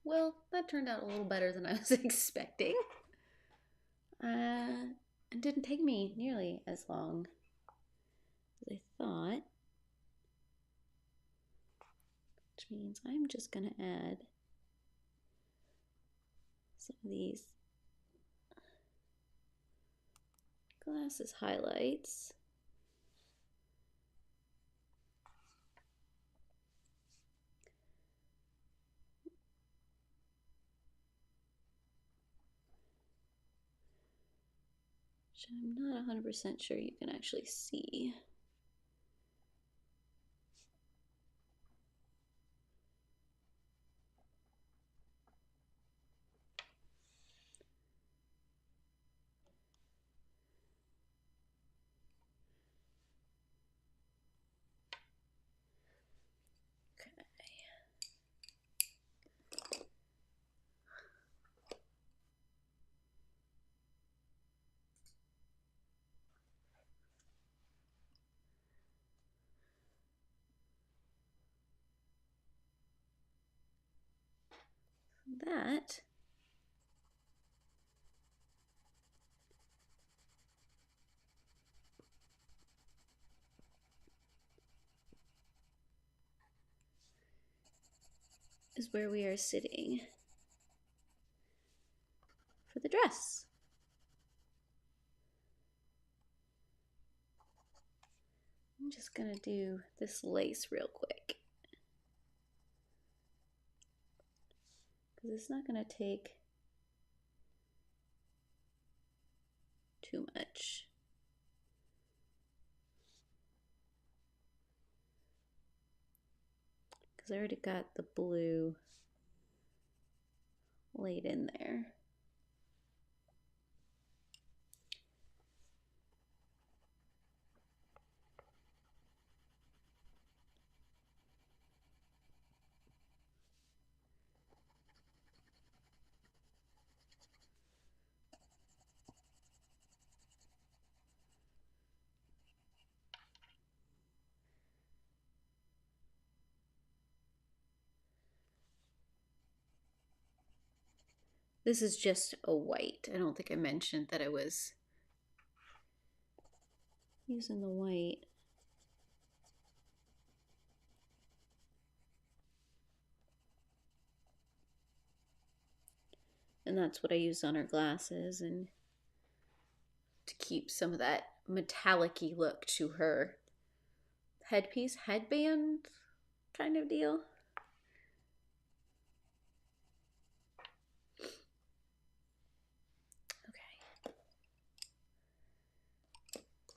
well, that turned out a little better than I was expecting. It didn't take me nearly as long as I thought. Which means I'm just going to add some of these glasses highlights. Which I'm not 100% sure you can actually see. That is where we are sitting for the dress. I'm just gonna do this lace real quick, because it's not gonna take too much. Because I already got the blue laid in there. This is just a white. I don't think I mentioned that I was using the white. And that's what I use on her glasses, and to keep some of that metallic-y look to her headpiece, headband kind of deal. Okay.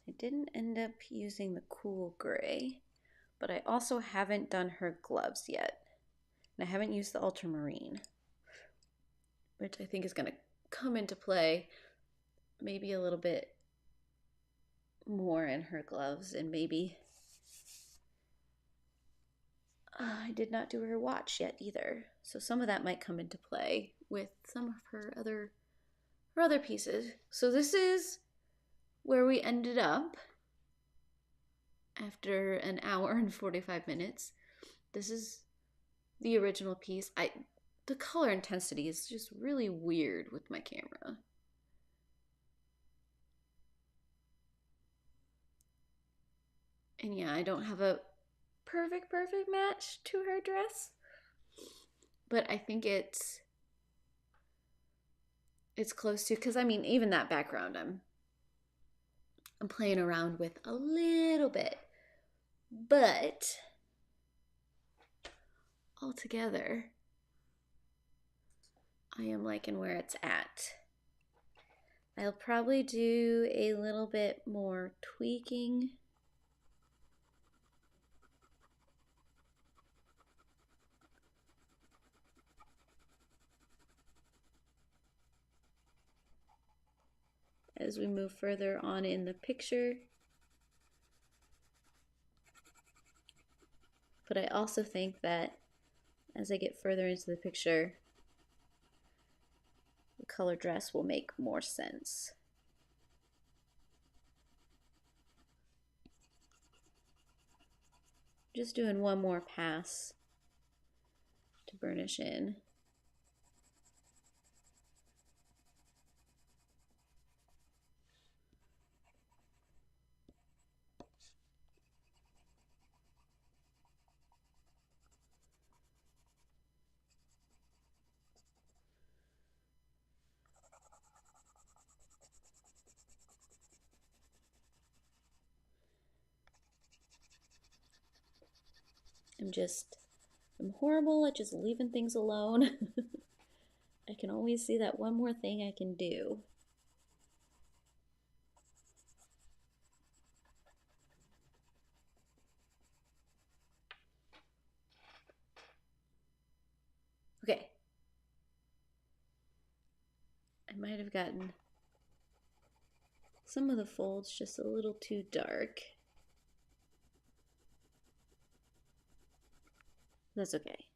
I didn't end up using the cool gray, but I also haven't done her gloves yet. And I haven't used the ultramarine, which I think is going to come into play maybe a little bit more in her gloves, and maybe I did not do her watch yet either. So some of that might come into play with some of her other pieces. So this is where we ended up after an hour and 45 minutes. This is the original piece. The color intensity is just really weird with my camera. And yeah, I don't have a perfect match to her dress, but I think it's close to, because I mean, even that background I'm playing around with a little bit, but altogether I am liking where it's at. I'll probably do a little bit more tweaking as we move further on in the picture. But I also think that as I get further into the picture, the color dress will make more sense. Just doing one more pass to burnish in. I'm horrible at just leaving things alone. I can always see that one more thing I can do. Okay. I might have gotten some of the folds just a little too dark. That's okay.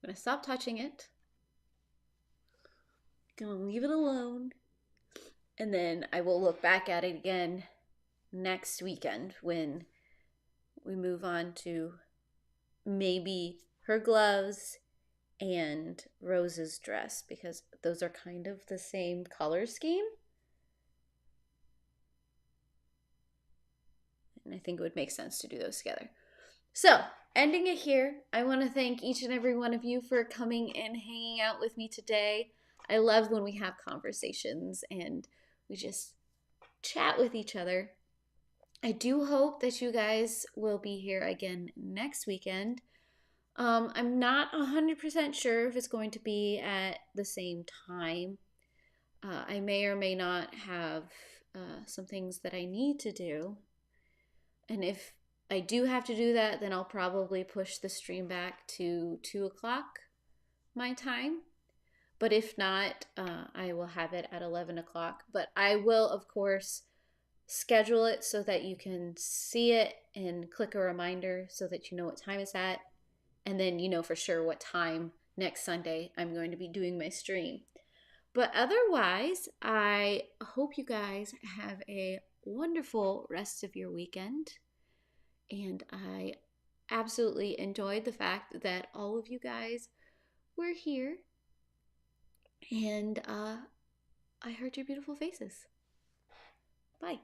I'm gonna stop touching it. Gonna leave it alone. And then I will look back at it again next weekend when we move on to maybe her gloves and Rose's dress, because those are kind of the same color scheme. And I think it would make sense to do those together. So, ending it here, I want to thank each and every one of you for coming and hanging out with me today. I love when we have conversations and we just chat with each other. I do hope that you guys will be here again next weekend. I'm not 100% sure if it's going to be at the same time. I may or may not have some things that I need to do. And if I do have to do that, then I'll probably push the stream back to 2 o'clock my time. But if not, I will have it at 11 o'clock. But I will, of course, schedule it so that you can see it and click a reminder so that you know what time it's at. And then you know for sure what time next Sunday I'm going to be doing my stream. But otherwise, I hope you guys have a wonderful rest of your weekend. And I absolutely enjoyed the fact that all of you guys were here. And I heard your beautiful faces. Bye.